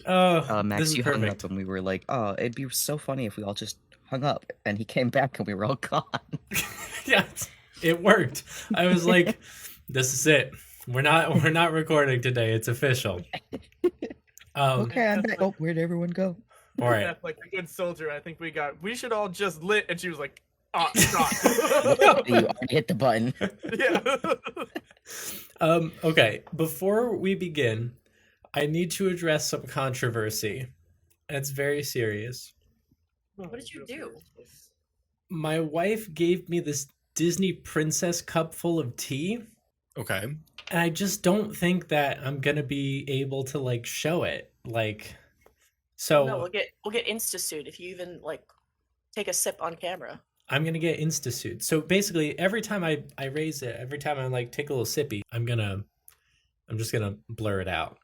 Max, this is you hung perfect. up and we were like, oh, it'd be so funny if we all just hung up. And he came back and we were all gone. Yeah, it worked. I was like, this is it. We're not recording today. It's official. Okay, I'm back. Oh, where'd everyone go? All right. Yeah, like a good soldier, I think we should all just lit, and she was like, "Ah, You already hit the button. yeah." Okay. Before we begin, I need to address some controversy. It's very serious. What did you do? My wife gave me this Disney princess cup full of tea. Okay. And I just don't think that I'm gonna be able to like show it. Like, so No, we'll get InstaSuit if you even like take a sip on camera. I'm gonna get InstaSuit. So basically, every time I raise it, every time I like take a little sippy, I'm just gonna blur it out.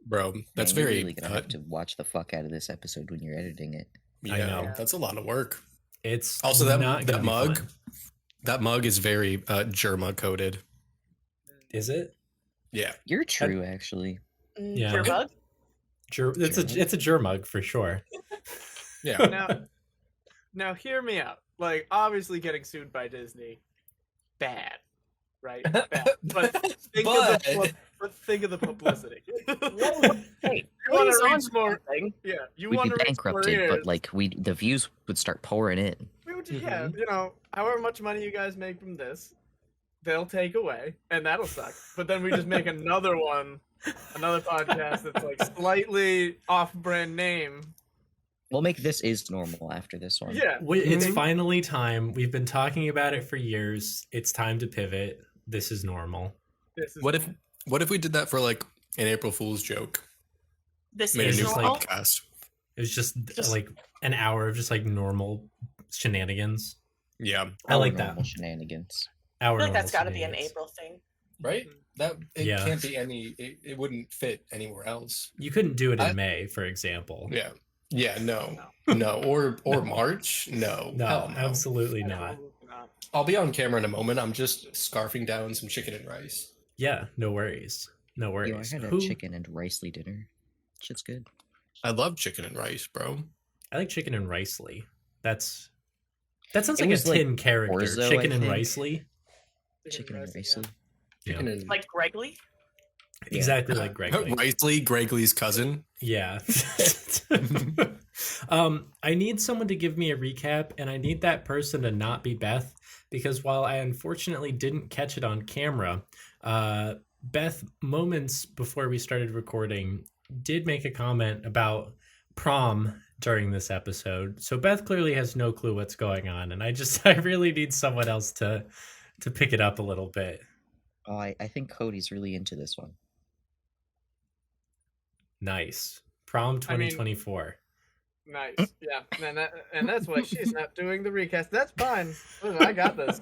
Bro, that's Man, you're very... really gonna have to watch the fuck out of this episode when you're editing it. I know. That's a lot of work. It's Also, not that mug, fun. that mug is very Germa coated. Is it? Yeah. You're true, actually. Yeah. Your bug? It's a ger mug for sure. Yeah. Now hear me out. Like, obviously, getting sued by Disney, bad, right? Bad. But think of the publicity. Hey, You want Cody's to on reach more? something. Yeah, you We'd want be to reach more bankrupted, ears. but like the views would start pouring in. We would, yeah, you know, however much money you guys make from this, they'll take away, and that'll suck. But then we just make another podcast that's like slightly off-brand name. We'll make This Is Normal after this one. Yeah, It's finally time. We've been talking about it for years. It's time to pivot. This is normal. this is What if we did that for like an April Fool's joke? This Made a is new just normal. podcast. It was just Just- like an hour of just like normal shenanigans. Yeah. I like Normal that. shenanigans. I Our feel like that's got normal to be an shenanigans. April thing. Right? That it Yeah. can't be any. It wouldn't fit anywhere else. You couldn't do it in I- May, for example. Yeah. Yeah. No. Or March. No. No, Hell no. absolutely not. Absolutely not. I'll be on camera in a moment. I'm just scarfing down some chicken and rice. Yeah, no worries. No Yo, I worries. had a chicken and ricely dinner. Shit's good. I love chicken and rice, bro. I like chicken and ricely. That sounds like a was, like, tin character. orzo, Chicken I and think. ricely. Chicken and rice, ricely. Chicken and Like Gregley? Exactly like Gregory. Ricely, Gregley's cousin. Yeah. I need someone to give me a recap, and I need that person to not be Beth, because while I unfortunately didn't catch it on camera, Beth, moments before we started recording, did make a comment about prom during this episode. So Beth clearly has no clue what's going on, and I really need someone else to pick it up a little bit. Oh, I think Cody's really into this one. Nice. Prom I mean- 2024. Nice, yeah, and that's why she's not doing the recast. That's fine. Listen, I got this.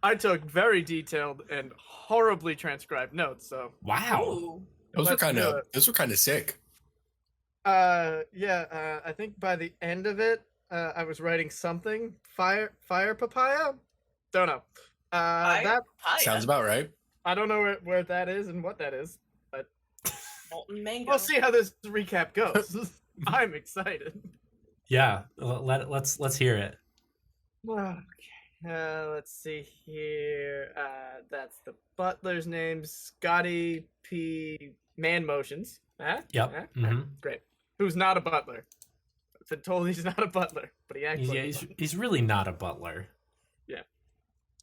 I took very detailed and horribly transcribed notes. So Wow. Ooh. Those Let's do it. were kind of sick. I think by the end of it, I was writing something. Fire papaya? Don't know. Fire That papaya. Sounds about right. I don't know where that is and what that is. Molten mango. We'll see how this recap goes. I'm excited. Yeah, let's hear it. Okay. Let's see here. That's the butler's name, Scotty P. Man Motions. Huh? Yep. Huh? Mhm. Great. Who's not a butler? I've been told he's not a butler, but he acts like a butler. He's really not a butler.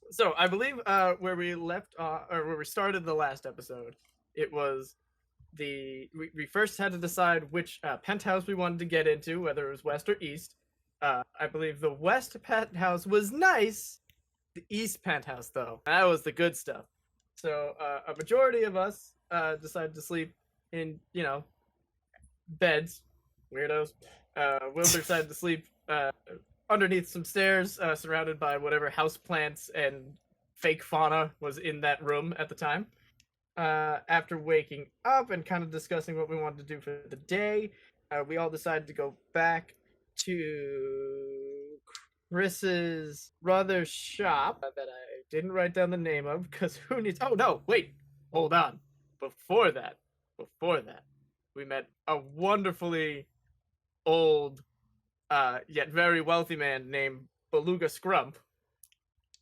So I believe where we left or where we started the last episode, it was we first had to decide which penthouse we wanted to get into, whether it was west or east. I believe the west penthouse was nice. The east penthouse, though, that was the good stuff. So a majority of us decided to sleep in, beds. Weirdos. Wilbur decided to sleep underneath some stairs, surrounded by whatever houseplants and fake fauna was in that room at the time. After waking up and kind of discussing what we wanted to do for the day, we all decided to go back to Chrys's brother's shop that I didn't write down the name of because who needs? Oh no, wait, hold on. before that, we met a wonderfully old, yet very wealthy man named Beluga Scrump,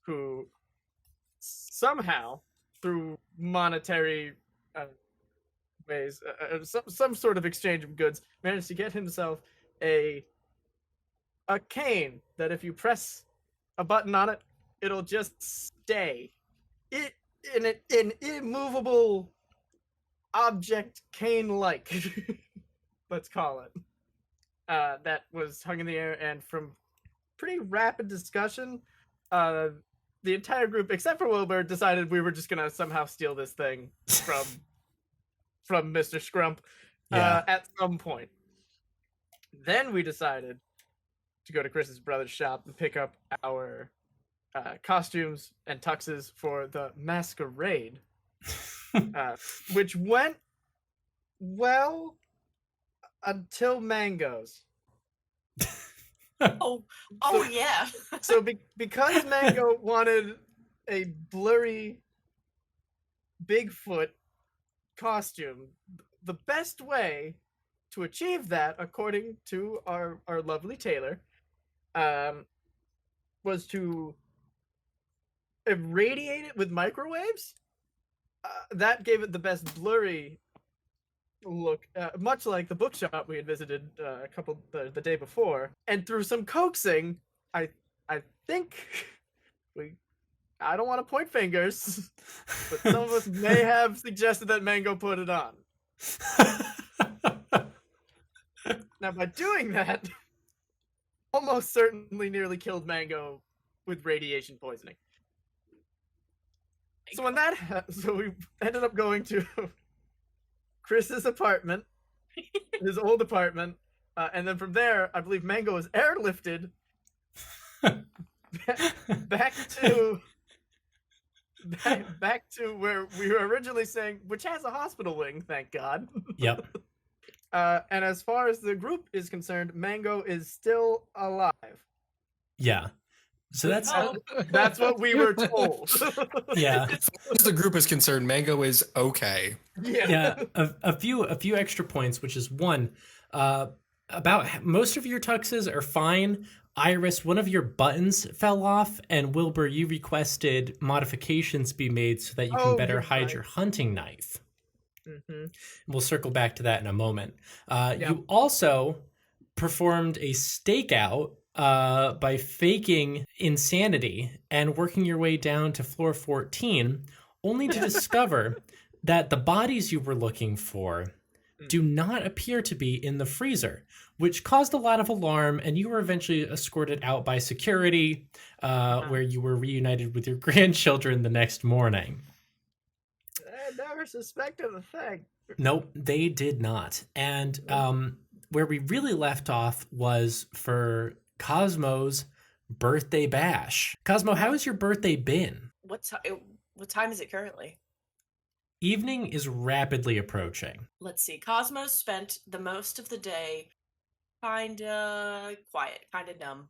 who somehow, through monetary ways, some sort of exchange of goods, managed to get himself a cane that if you press a button on it, it'll just stay. An immovable object cane-like, let's call it. That was hung in the air, and from pretty rapid discussion, the entire group, except for Wilbur, decided we were just gonna somehow steal this thing from Mr. Scrump at some point. Then we decided to go to Chrys's brother's shop and pick up our costumes and tuxes for the masquerade, which went well until Mango's. Oh yeah. So because Mango wanted a blurry Bigfoot costume, the best way to achieve that, according to our lovely tailor, was to irradiate it with microwaves. That gave it the best blurry look, much like the bookshop we had visited the day before. And through some coaxing, I think I don't want to point fingers, but some of us may have suggested that Mango put it on. Now, by doing that, almost certainly nearly killed Mango with radiation poisoning. So we ended up going to Chrys's apartment, his old apartment, and then from there, I believe Mango was airlifted back to where we were originally staying, which has a hospital wing, thank God. Yep. And as far as the group is concerned, Mango is still alive. Yeah. So that's what we were told. Yeah. As far as the group is concerned, Mango is okay. Yeah. A few extra points, which is one, about most of your tuxes are fine. Iris, one of your buttons fell off, and Wilbur, you requested modifications be made so that you can better hide your hunting knife. Mm-hmm. We'll circle back to that in a moment. You also performed a stakeout by faking insanity and working your way down to floor 14, only to discover that the bodies you were looking for do not appear to be in the freezer, which caused a lot of alarm, and you were eventually escorted out by security, where you were reunited with your grandchildren the next morning. I never suspected a thing. Nope, they did not. And where we really left off was for Cosmo's birthday bash. Cosmo, how has your birthday been? What time is it currently? Evening is rapidly approaching. Let's see. Cosmo spent the most of the day kinda quiet, kinda numb.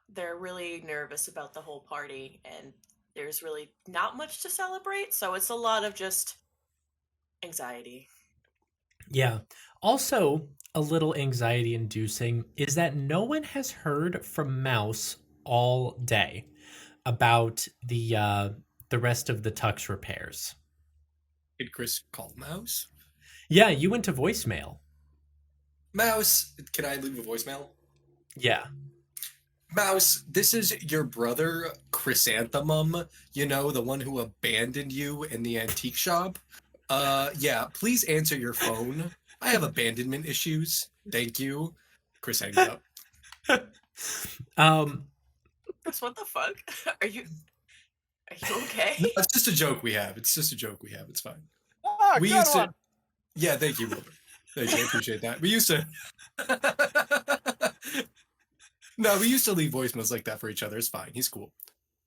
They're really nervous about the whole party, and there's really not much to celebrate, so it's a lot of just anxiety. Yeah. Also, a little anxiety inducing is that no one has heard from Mouse all day about the rest of the tux repairs. Did Chrys call Mouse? Yeah, you went to voicemail. Mouse, can I leave a voicemail? Yeah. Mouse, this is your brother, Chrysanthemum, you know, the one who abandoned you in the antique shop. Yeah, please answer your phone. I have abandonment issues. Thank you. Chrys hangs up. Chris, what the fuck? Are you okay? It's just a joke we have. It's fine. Oh, We used to. Yeah, thank you, Wilbur. Thank you. I appreciate that. We used to. No, we used to leave voicemails like that for each other. It's fine. He's cool.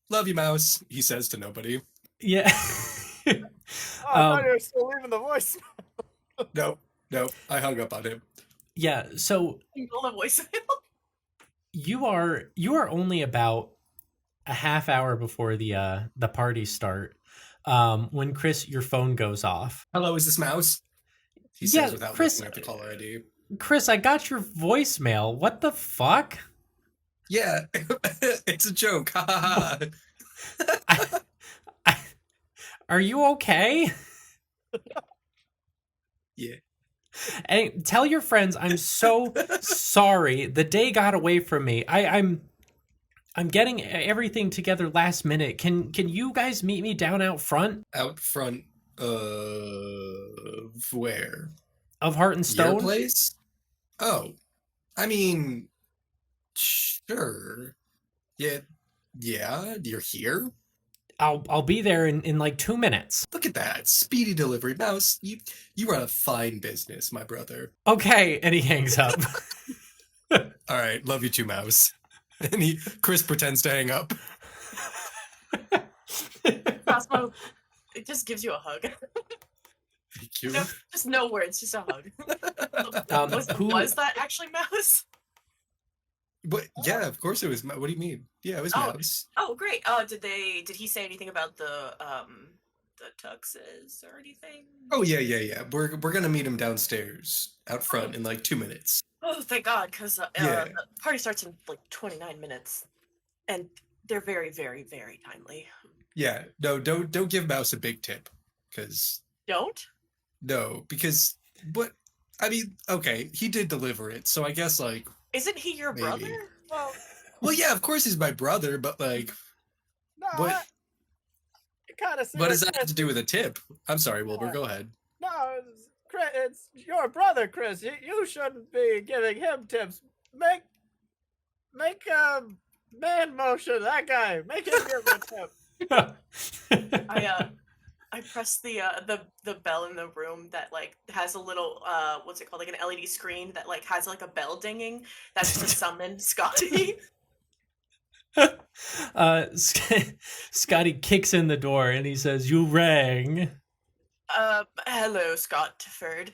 Love you, Mouse. He says to nobody. Yeah. I thought you were still leaving the voice. No. I hung up on him. Yeah. So All the voicemail. you are only about a half hour before the party start. when Chrys, your phone goes off. Hello, is this Mouse? He Yeah, says without Chrys- looking at the caller ID. Chrys, I got your voicemail. What the fuck? Yeah, it's a joke. Ha ha ha. Are you okay? Yeah. And tell your friends I'm so sorry. The day got away from me. I'm getting everything together last minute. Can you guys meet me down out front Out front of where? of Heart and Your Stone? place? Oh, I mean, sure. Yeah, you're here? I'll be there in like 2 minutes. Look at that. Speedy delivery. Mouse, you run a fine business, my brother. Okay, and he hangs up. All right, love you too, Mouse. And Chrys pretends to hang up. Cosmo, it just gives you a hug. Thank you. No, just no words, just a hug. Who- Was that actually Mouse? What? Yeah, of course it was. What do you mean? Yeah, it was Oh. Mouse. Oh, great. Did he say anything about the tuxes or anything? Oh yeah. We're gonna meet him downstairs, out front, in like 2 minutes. Oh, thank God, because Yeah. the party starts in like 29 minutes, and they're very, very, very timely. Yeah. No, don't give Mouse a big tip, because because what? I mean, okay, he did deliver it, so I guess like. Isn't he your Maybe. brother? Well, yeah, of course he's my brother, but like, No, what? it kind of. What does that have to do with a tip? I'm sorry, Wilbur. Go ahead. No, it's your brother, Chrys. You shouldn't be giving him tips. Make a man motion. That guy. Make him give a tip. I press the bell in the room that like has a little what's it called, like an LED screen that like has like a bell dinging. That's to summon Scotty. Scotty kicks in the door and he says, "You rang." Hello, Scottford.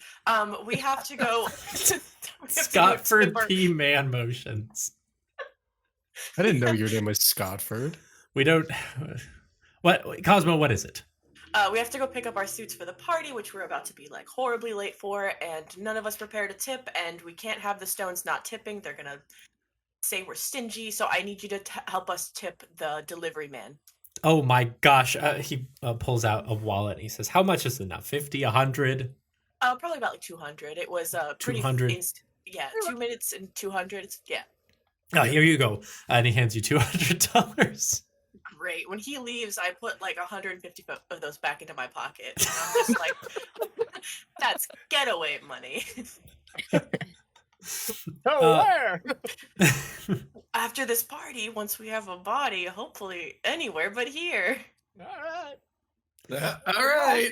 We have to go. Scottford P. Man motions. I didn't know your name was Scottford. We don't. What, Cosmo? What is it? We have to go pick up our suits for the party, which we're about to be like horribly late for, and none of us prepared a tip, and we can't have the stones not tipping. They're gonna say we're stingy, so I need you to help us tip the delivery man. Oh my gosh! He pulls out a wallet and he says, "How much is enough? 50, 100?" Probably about like 200. It was pretty 200? Yeah, 2 minutes and 200. Yeah. Oh, here you go. And he hands you $200. Great. When he leaves, I put like 150 of those back into my pocket. And I'm just like, that's getaway money. Where? After this party, once we have a body, hopefully anywhere but here. All All right.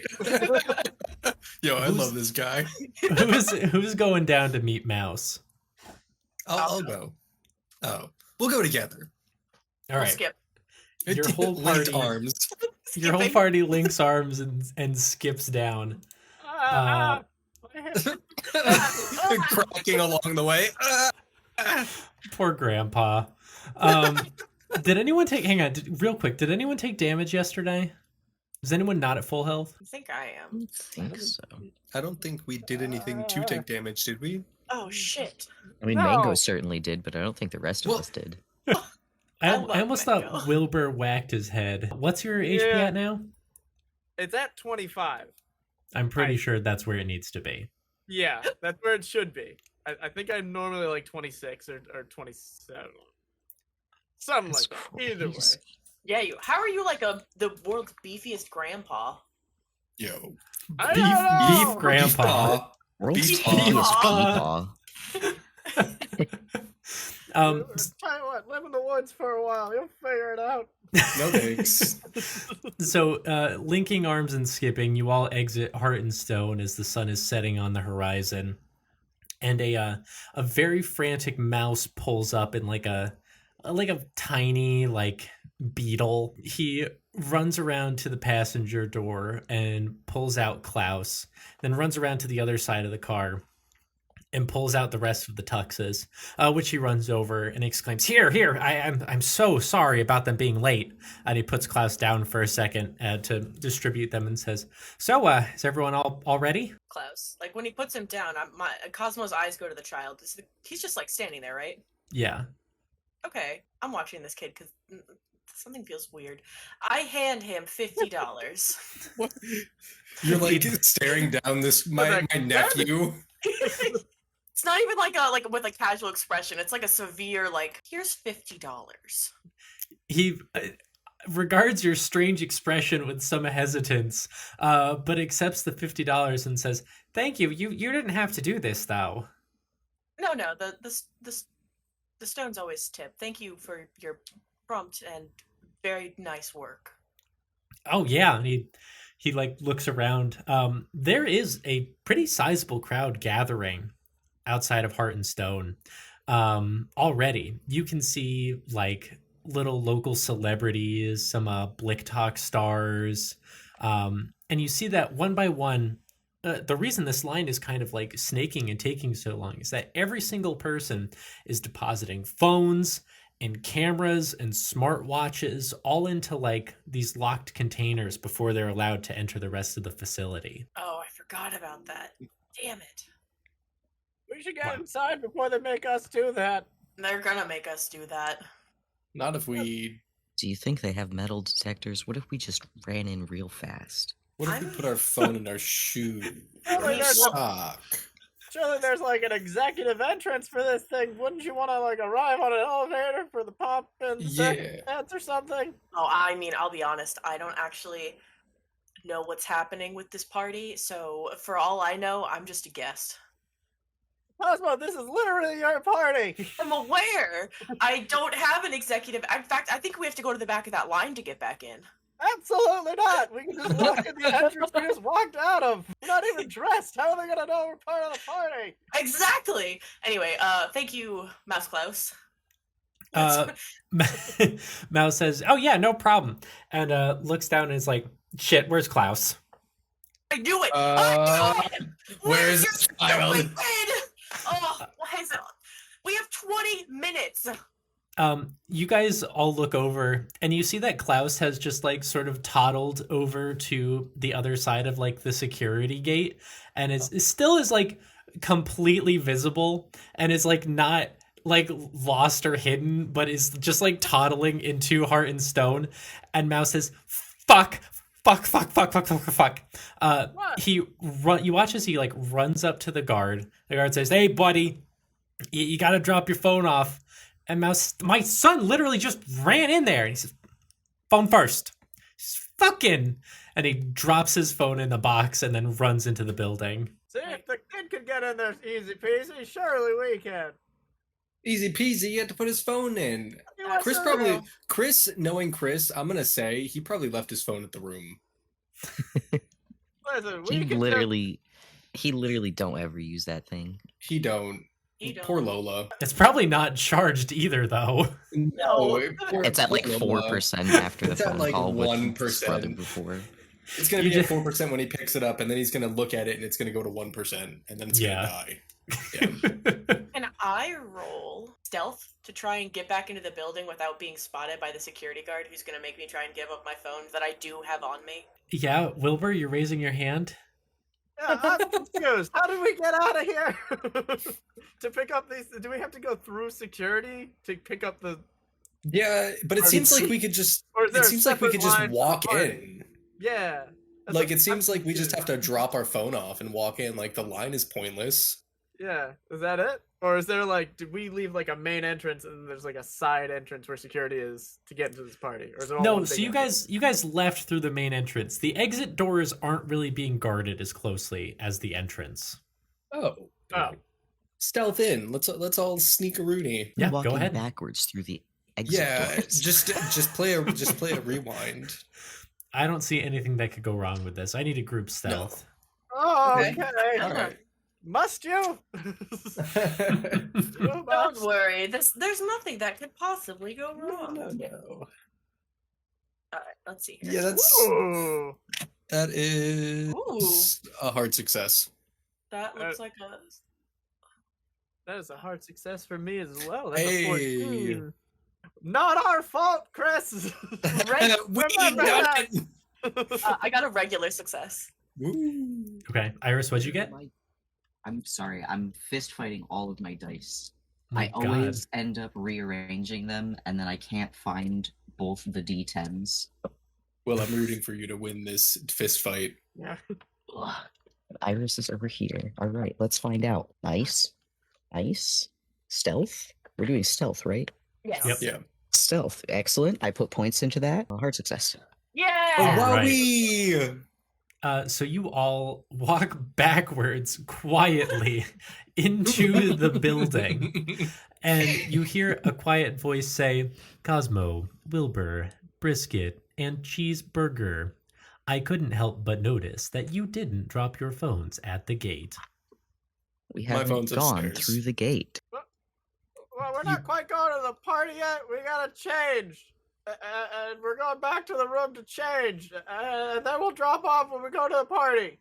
Yo, I love this guy. Who's going down to meet Mouse? I'll go. Oh, we'll go together. All We'll right. skip. Your whole Linked party, arms. your whole Skipping. party links arms and skips down. right. Cracking along the way. Poor Grandpa. Did anyone take? Hang on, real quick. Did anyone take damage yesterday? Is anyone not at full health? I think I am. I think so. I don't think we did anything to take damage, did we? Oh shit. I mean, No. Mango certainly did, but I don't think the rest of Well- us did. I love almost Mango. thought Wilbur whacked his head. What's your HP Yeah. at now? It's at 25. I'm pretty sure that's where it needs to be. Yeah, that's where it should be. I think I'm normally like 26 or 27. Something That's like that. Either way. crazy. Yeah, you. How are you like the world's beefiest grandpa? Yo. I don't know. Beef Grandpa. World's Beef tallest paw. peepaw. Tell you what, live in the woods for a while. You'll figure it out. No thanks. So, linking arms and skipping, you all exit Heart and Stone as the sun is setting on the horizon, and a very frantic mouse pulls up in like a tiny like beetle. He runs around to the passenger door and pulls out Klaus, then runs around to the other side of the car and pulls out the rest of the tuxes, which he runs over and exclaims, "Here! I'm so sorry about them being late." And he puts Klaus down for a second to distribute them and says, "So, is everyone all ready?" Klaus. Like when he puts him down, Cosmo's eyes go to the child. He's just like standing there, right? Yeah. Okay, I'm watching this kid because something feels weird. I hand him $50. What? You're like staring down my nephew. It's not even like with a casual expression. It's like a severe here's $50. He regards your strange expression with some hesitance, but accepts the $50 and says, "Thank you. You didn't have to do this, though." No, the stones always tip. Thank you for your prompt and very nice work. Oh yeah, and he looks around. There is a pretty sizable crowd gathering outside of Heart and Stone. Already, you can see little local celebrities, some Blick Talk stars, and you see that one by one. The reason this line is kind of snaking and taking so long is that every single person is depositing phones and cameras and smartwatches all into these locked containers before they're allowed to enter the rest of the facility. Oh, I forgot about that. Damn it. We should get inside before they make us do that. They're gonna make us do that. Not if we... Do you think they have metal detectors? What if we just ran in real fast? What if we put our phone in our shoe? Surely Or there's, sock? surely there's an executive entrance for this thing. Wouldn't you want to arrive on an elevator for the pop and Yeah. dance or something? Oh, I mean, I'll be honest. I don't actually know what's happening with this party, so for all I know, I'm just a guest. Cosmo, this is literally your party. I'm aware. I don't have an executive. In fact, I think we have to go to the back of that line to get back in. Absolutely not. We can just walk in the entrance we just walked out of. We're not even dressed. How are they gonna know we're part of the party? Exactly. Anyway, thank you, Mouse Klaus. Mouse says, "Oh yeah, no problem," and looks down and is like, "Shit, where's Klaus?" I knew it. I knew it. Where is your this child? stupid head? Oh, why is it? We have 20 minutes. You guys all look over and you see that Klaus has just sort of toddled over to the other side of the security gate, and it still is completely visible and is not lost or hidden, but is just toddling into Heart and Stone. And Mouse says, fuck. You watch as he runs up to the guard. The guard says, "Hey buddy, you gotta drop your phone off." And Mouse, "My son literally just ran in there." And he says, "Phone first." Fucking. And he drops his phone in the box and then runs into the building. See, if the kid could get in there easy peasy, surely we can. Easy peasy, he had to put his phone in. Chrys, knowing Chrys, I'm gonna say he probably left his phone at the room. Listen, He literally don't ever use that thing. He don't. Poor Lola. It's probably not charged either, though. No, It's at 4% after the It's at phone call with 1%. his brother before. It's gonna be at 4% when he picks it up, and then he's gonna look at it, and it's gonna go to 1%, and then it's gonna die. Yeah. Can I roll stealth to try and get back into the building without being spotted by the security guard who's going to make me try and give up my phone that I do have on me? Yeah, Wilbur, you're raising your hand? Yeah, I'm confused. How did we get out of here? To pick up these, do we have to go through security to pick up the? Yeah, but it seems like we could just. It seems like we could just walk in. Yeah. It seems like we just have to drop our phone off and walk in. The line is pointless. Yeah, is that it? Or is there did we leave a main entrance and there's a side entrance where security is to get into this party? Or is it all No, one so big you guys left through the main entrance. The exit doors aren't really being guarded as closely as the entrance. Oh. Stealth in. Let's all sneak a Rooney. Yeah, Walking go ahead. backwards through the exit Yeah, doors. just play a rewind. I don't see anything that could go wrong with this. I need a group stealth. Oh, Okay. okay. All right. Must you? Don't worry. There's nothing that could possibly go wrong. No. All right, let's see here. Yeah, Ooh. that is Ooh. a hard success. That looks like a That is a hard success for me as well. That's a Hey. 14. Not our fault, Chris. Right? We Remember done that. it. I got a regular success. Woo. Okay, Iris, what'd you get? I'm sorry, I'm fist fighting all of my dice. My I God. always end up rearranging them, and then I can't find both the D10s. Well, I'm rooting for you to win this fist fight. Yeah. Ugh. Iris is over here. All right, let's find out. Nice. Nice. Stealth? We're doing stealth, right? Yes. Yep. Yeah. Stealth. Excellent. I put points into that. A hard success. Yeah. Oh, All right. wowee! So you all walk backwards quietly into the building, and you hear a quiet voice say, Cosmo, Wilbur, Brisket, and Cheeseburger. I couldn't help but notice that you didn't drop your phones at the gate. We My haven't phone's gone upstairs. through the gate. Well, we're not quite going to the party yet. We gotta change. And we're going back to the room to change. And then we'll drop off when we go to the party.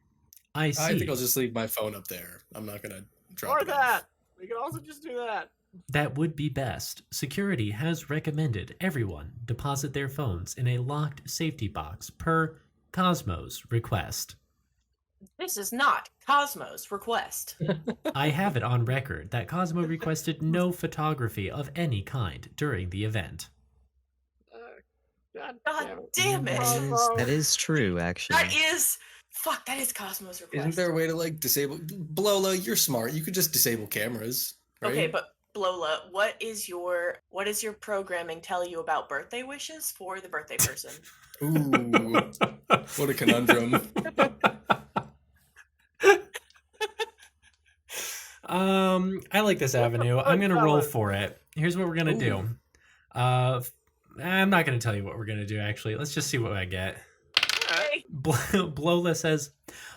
I see. I think I'll just leave my phone up there. I'm not gonna drop Or it off. that. We can also just do that. That would be best. Security has recommended everyone deposit their phones in a locked safety box per Cosmo's request. This is not Cosmo's request. I have it on record that Cosmo requested no photography of any kind during the event. God God damn it. That is true, actually. That is Cosmo's request. Isn't there a way to like disable? Lola, you're smart. You could just disable cameras, right? Okay, but Lola, what is your programming tell you about birthday wishes for the birthday person? Ooh, what a conundrum. I like this avenue. I'm gonna roll for it. Here's what we're gonna do. I'm not gonna tell you what we're gonna do. Actually, let's just see what I get. Okay. Lola says,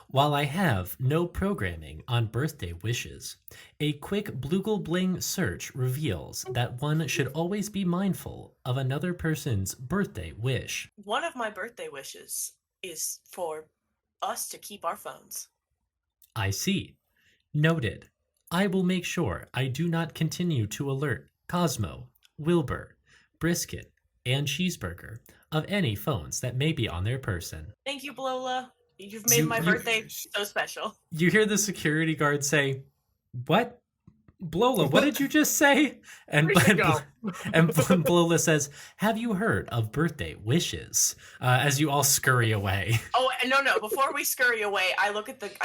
while I have no programming on birthday wishes, a quick Bloogle Bling search reveals that one should always be mindful of another person's birthday wish. One of my birthday wishes is for us to keep our phones. I see. Noted. I will make sure I do not continue to alert Cosmo, Wilbur, Brisket, and Cheeseburger of any phones that may be on their person. Thank you, Lola. You've made my birthday so special. You hear the security guard say, "What? Blola, what did you just say?" And We should go. and Blola says, "Have you heard of birthday wishes?" As you all scurry away. Oh no! Before we scurry away, I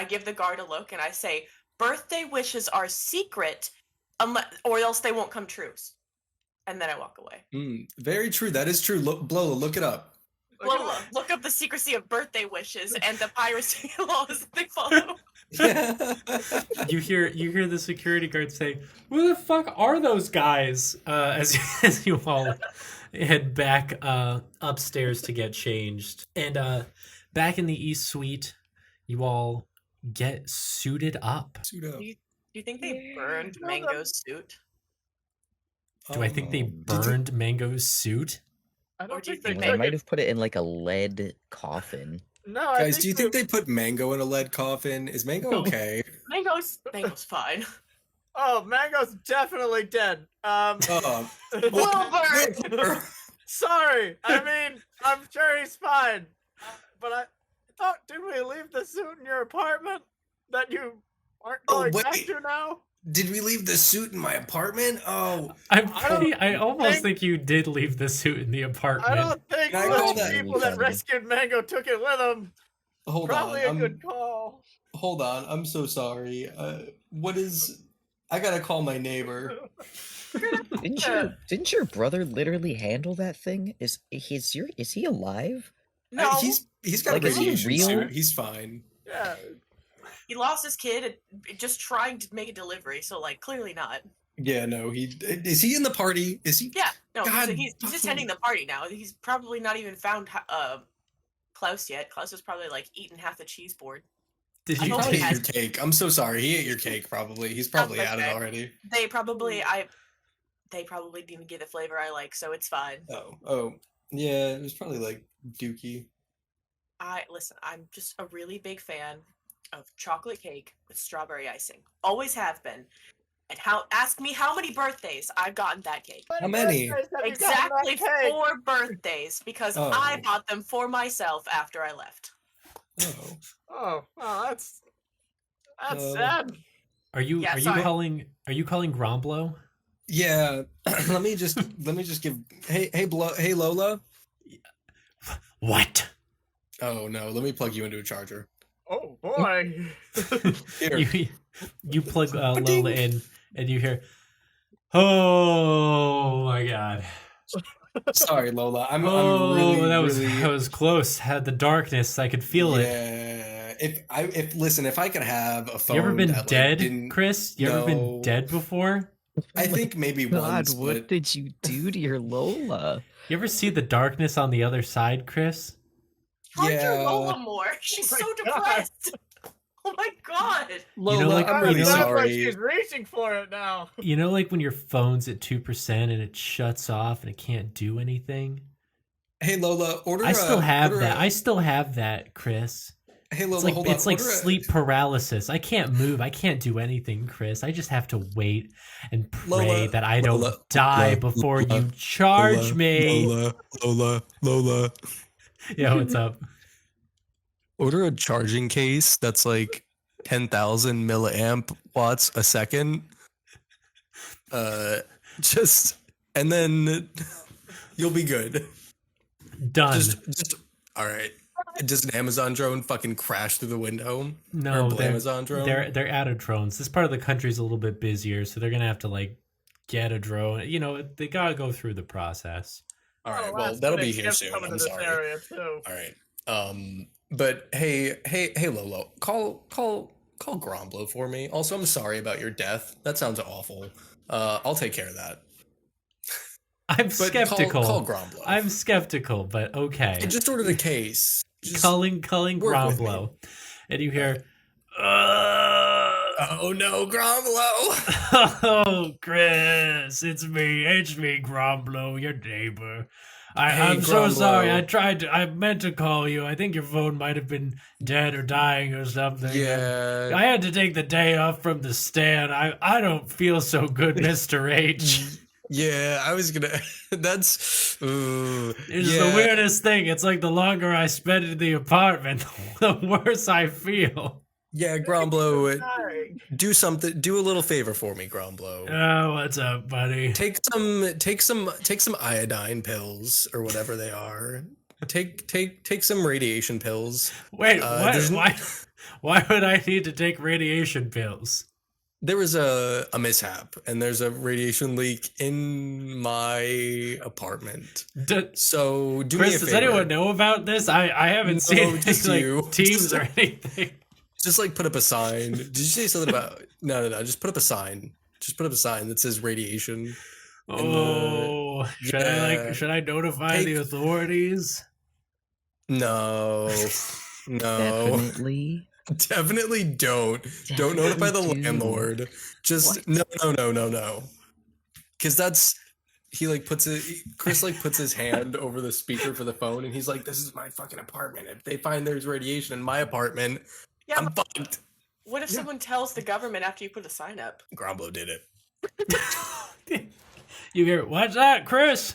give the guard a look and I say, "Birthday wishes are secret, or else they won't come true." And then I walk away. Very true. That is true. Look, Blola, look it up. Lola, look up the secrecy of birthday wishes and the piracy laws they follow. You hear the security guard say, "Who the fuck are those guys?" As you all head back upstairs to get changed, and back in the East Suite, you all get suited up. Suit up. Do you think they burned Mango's suit? Do I think they burned Mango's suit? I Or don't do you think they think They took might it. have put it in like a lead coffin. No, I Guys, do you think they put Mango in a lead coffin? Is Mango okay? Mango's fine. Oh, Mango's definitely dead. Oh, Wilbur! Sorry. I mean, I'm sure he's fine. But I thought, didn't we leave the suit in your apartment that you aren't Oh, going back wait. to now? did we leave the suit in my apartment? Oh, I almost think- think you did leave the suit in the I apartment. don't think Can I call the that- people that rescued Mango took it with them. hold Probably on. a good call. Hold on. I'm so sorry. What is? I gotta call my neighbor. Didn't your brother literally handle that thing? Is he alive? No, He's got Like, a is he radiation real? suit. He's fine. Yeah. he lost his kid just trying to make a delivery, so like clearly not. Yeah, no. Is he in the party? Is he? Yeah, no, God he's attending the party now. He's probably not even found Klaus yet. Klaus has probably like eaten half the cheese board. Did I He you hope probably he take, ate has- your cake. I'm so sorry. He ate your cake. Probably. He's probably That's at it okay. already. They probably they probably didn't get the flavor I like, so it's fine. Oh, yeah. It was probably like Dookie. I'm just a really big fan of chocolate cake with strawberry icing. Always have been. And ask me how many birthdays I've gotten that cake. How many? Exactly 4 birthdays because I Oh. bought them for myself after I left. Oh. Oh, that's Oh. sad. Are you sorry. calling Gromblo? Yeah. let me just give. Hey Lola. What? Oh no, let me plug you into a charger. Oh boy. Here. You plug Lola Ba-ding. in, and you hear, "Oh my god!" Sorry, Lola. I'm Oh, really that was close. Had the darkness, I could feel it. Yeah. If I could have a phone. You ever been that, like, dead, didn't- Chrys? You ever been No. dead before? I think maybe God, once. what But did you do to your Lola? You ever see the darkness on the other side, Chrys? Hug Yeah. your Lola more. She's Oh my so God. depressed. Oh my god. Lola, like- I'm you really know- Sounds like sorry. she's reaching for it now. You know, like when your phone's at 2% and it shuts off and it can't do anything? Hey Lola, order. I still have order that. I still have that, Chris. Hey Lola, It's like hold on. it's like Order a- sleep paralysis. I can't move. I can't do anything, Chris. I just have to wait and pray Lola, that I don't Lola, die Lola, before Lola, you charge Lola, me. Lola. Yeah, what's up? Order a charging case that's like 10,000 milliamp watts a second. Just and then you'll be good. Done. Just all right. Does an Amazon drone fucking crash through the window? No, or a Amazon drone? they're out of drones. This part of the country's a little bit busier, so they're gonna have to like get a drone. You know, they gotta go through the process. All right. Oh, Well, last that'll minute be here shifts soon. coming to I'm this sorry. area, too. All right. But hey, Lolo, call Gromblo for me. Also, I'm sorry about your death. That sounds awful. I'll take care of that. I'm But skeptical. Call Gromblo. I'm skeptical, but okay. I just ordered a case. Just Calling work with me. Gromblo, and you hear, Oh no, Gromblo! "Oh, Chris, it's me, Gromblo, your neighbor. Hey, I'm so sorry. Gromblo. I meant to call you. I think your phone might have been dead or dying or something. Yeah. I had to take the day off from the stand. I don't feel so good, Mr. H. Yeah, I was gonna. That's. It's yeah. the weirdest thing. It's like the longer I spend in the apartment, the worse I feel. Yeah, Gromblo, Sorry. do something. Do a little favor for me, Gromblo. Oh, what's up, buddy? Take some iodine pills or whatever they are. Take some radiation pills. Wait, what? there's n- Why would I need to take radiation pills? There was a mishap and there's a radiation leak in my apartment. So do Chris, me a does favor. anyone know about this? I haven't No, seen just like you. Teams or anything. Just like put up a sign. Did you say something about? No. Just put up a sign. Just put up a sign that says radiation. Oh, yeah. should I notify the authorities? No. Definitely. Definitely don't. Don't notify the Definitely do. landlord. Just no. Because that's Chris like puts his hand over the speaker for the phone and he's like, "This is my fucking apartment. If they find there's radiation in my apartment, Yeah, I'm but fucked." what if someone tells the government after you put a sign up? Gromblo did it. You hear, what's that, Chris?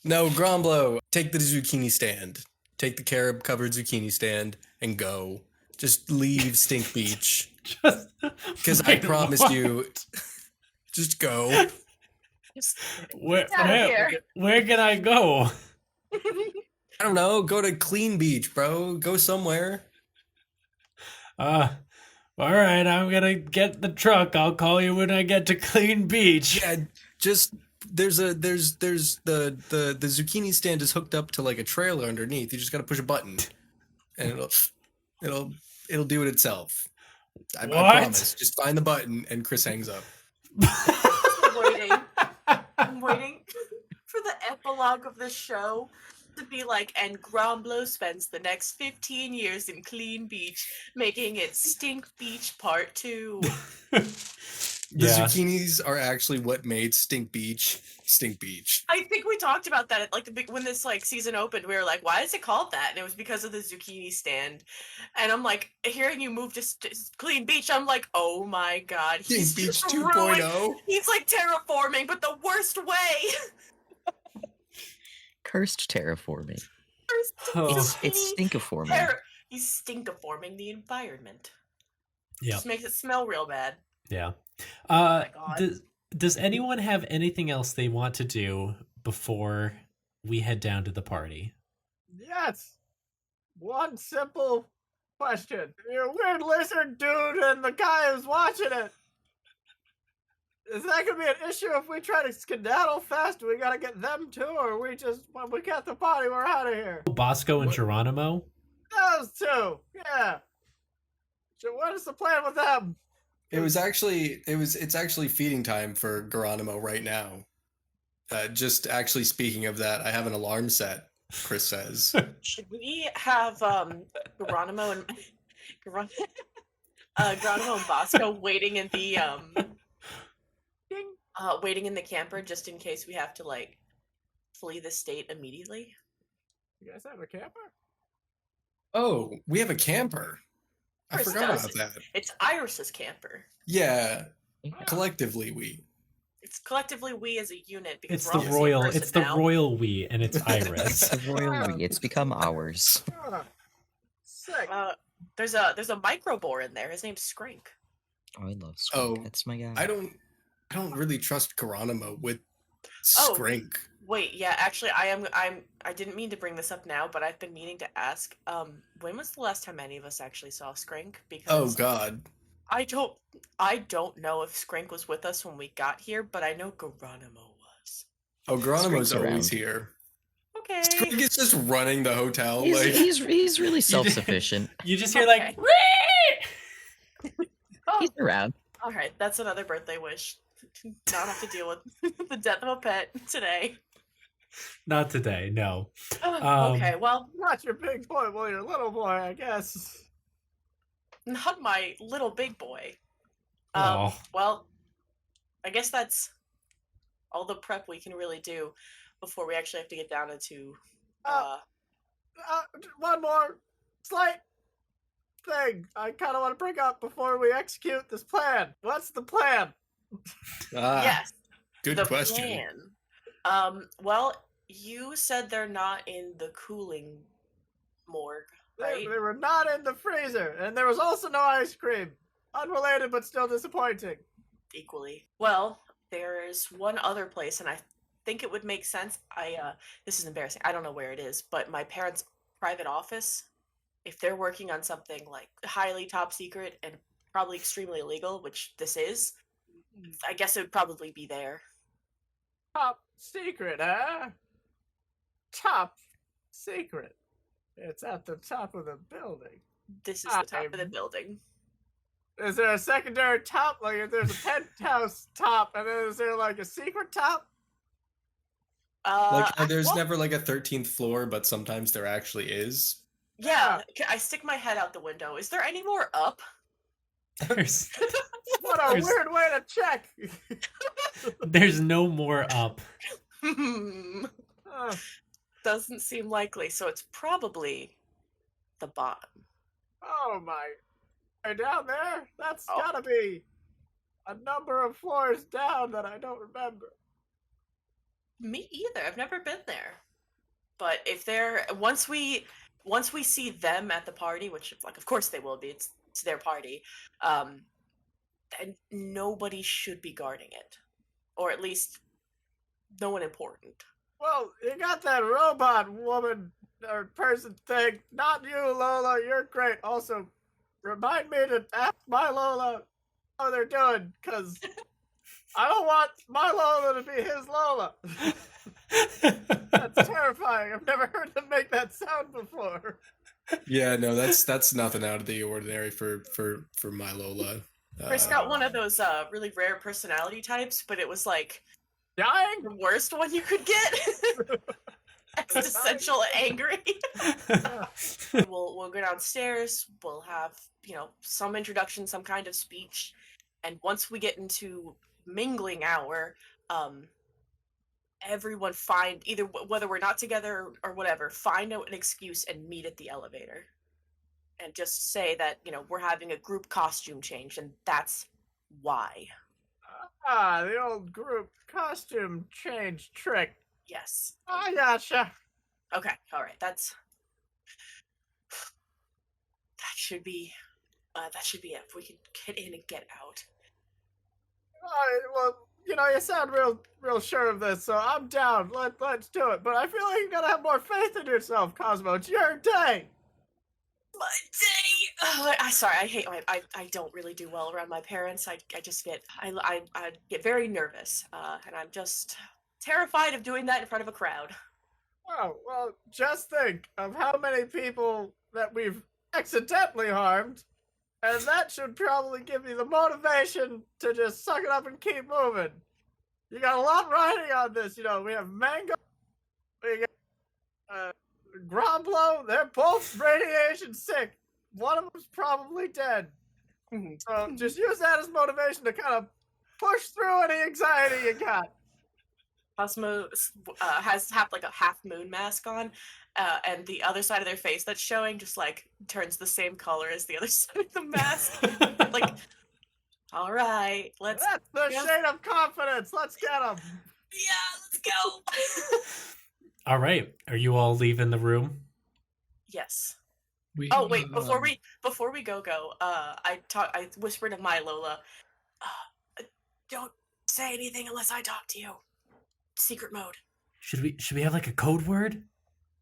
No, Gromblo, take the zucchini stand. Take the carob covered zucchini stand and go. Just leave Stink Beach. Because I Wait, promised what? you. Just go. Where outta here. can I go? I don't know. Go to Clean Beach, bro. Go somewhere. All right, I'm gonna get the truck. I'll call you when I get to Clean Beach. Yeah, just there's the zucchini stand is hooked up to like a trailer underneath. You just gotta push a button, and it'll do it itself. I What? promise. Just find the button, and Chris hangs up. I'm waiting for the epilogue of the show to be like, and Gromblo spends the next 15 years in Clean Beach, making it Stink Beach Part 2. The Yeah. zucchinis are actually what made Stink Beach Stink Beach. I think we talked about that at like when this like season opened. We were like, "Why is it called that?" And it was because of the zucchini stand. And I'm like, hearing you move to Clean Beach, I'm like, "Oh my god, he's Stink Beach just 2.0. He's like terraforming, but the worst way." Cursed terraforming. Oh. It's stinkiforming. He's stinkiforming the environment. Yeah. Just makes it smell real bad. Yeah. my God. Does anyone have anything else they want to do before we head down to the party? Yes. One simple question. You're a weird lizard dude and the guy who's watching it. Is that gonna be an issue if we try to skedaddle fast? Do we gotta get them too, or we just when we get the party, we're out of here? Bosco and Geronimo? Those two, yeah. So what is the plan with them? It's actually feeding time for Geronimo right now. Just actually speaking of that, I have an alarm set, Chrys says. Should we have Geronimo and Geronimo and Bosco waiting in the waiting in the camper just in case we have to like flee the state immediately? You guys have a camper? Oh, we have a camper. I Chrys forgot does. about that. It's Iris's camper. Yeah, Yeah. collectively we. It's collectively we as a unit because It's we're the all same royal. person It's the now. royal we, and it's Iris. The royal we. It's become ours. Ah, sick. There's a microbore in there. His name's Skrink. Oh, I love Squink. Oh, That's my guy. I don't really trust Geronimo with Oh. Skrink. Wait, yeah, actually, I didn't mean to bring this up now, but I've been meaning to ask. When was the last time any of us actually saw Skrink? Oh Because God. I don't know if Skrink was with us when we got here, but I know Geronimo was. Oh, Geronimo's Skrink's always around. here. Okay. Skrink is just running the hotel. He's, like he's really self-sufficient. You just hear like, Oh, He's around. all right, that's another birthday wish. Not have to deal with the death of a pet today. not today, no. Okay, well, Not your big boy, well, your little boy, I guess. not my little big boy. Oh. Well, I guess that's all the prep we can really do before we actually have to get down into. One more slight thing I kind of want to bring up before we execute this plan. What's the plan? Yes, Good the question. plan. Well, you said they're not in the cooling morgue, right? They were not in the freezer, and there was also no ice cream. Unrelated, but still disappointing. Equally. Well, there's one other place, and I think it would make sense. This is embarrassing. I don't know where it is, but my parents' private office, if they're working on something like highly top secret and probably extremely illegal, which this is, I guess it would probably be there. Top secret, huh? Top secret. It's at the top of the building. This is the top of the building. Is there a secondary top? Like, if there's a penthouse top, and then is there like a secret top? There's well, never like a 13th floor, but sometimes there actually is. Yeah, I stick my head out the window. Is there any more up? There's What a There's- weird way to check. there's no more up. Doesn't seem likely, so it's probably the bottom. Oh my. Right down there? That's Oh. gotta be a number of floors down that I don't remember. Me either. I've never been there. But if they're once we see them at the party, which like of course they will be, it's their party, and nobody should be guarding it. Or at least no one important. Well, you got that robot woman or person thing. Not you, Lola. You're great. Also, remind me to ask my Lola how they're doing, because I don't want my Lola to be his Lola. That's terrifying. I've never heard them make that sound before. Yeah, no, that's nothing out of the ordinary for my Lola. Chris got one of those really rare personality types, but it was like Dying? the worst one you could get. Existential angry. We'll go downstairs. We'll have some introduction, some kind of speech, And once we get into mingling hour, everyone find either whether we're not together or whatever, find out an excuse and meet at the elevator. And just say that, we're having a group costume change, and that's why. The old group costume change trick. Yes. I gotcha. Okay, alright, that should be it. If we can get in and get out. Alright, well, you sound real sure of this, so I'm down. Let's do it. But I feel like you gotta have more faith in yourself, Cosmo. It's your day. My day. Oh, I don't really do well around my parents. I just get I get very nervous, and I'm just terrified of doing that in front of a crowd. Oh, well, just think of how many people that we've accidentally harmed, and that should probably give you the motivation to just suck it up and keep moving. You got a lot riding on this, we have Mango, we got Gromblo, they're both radiation sick. One of them's probably dead. So just use that as motivation to kind of push through any anxiety you got. Cosmo has like a half moon mask on, and the other side of their face that's showing just like turns the same color as the other side of the mask. Like, all right, That's the shade of confidence. Let's get them. Yeah, let's go. All right, are you all leaving the room? Yes. Oh wait, before we go, I whispered to my Lola, don't say anything unless I talk to you. Secret mode. Should we have like a code word?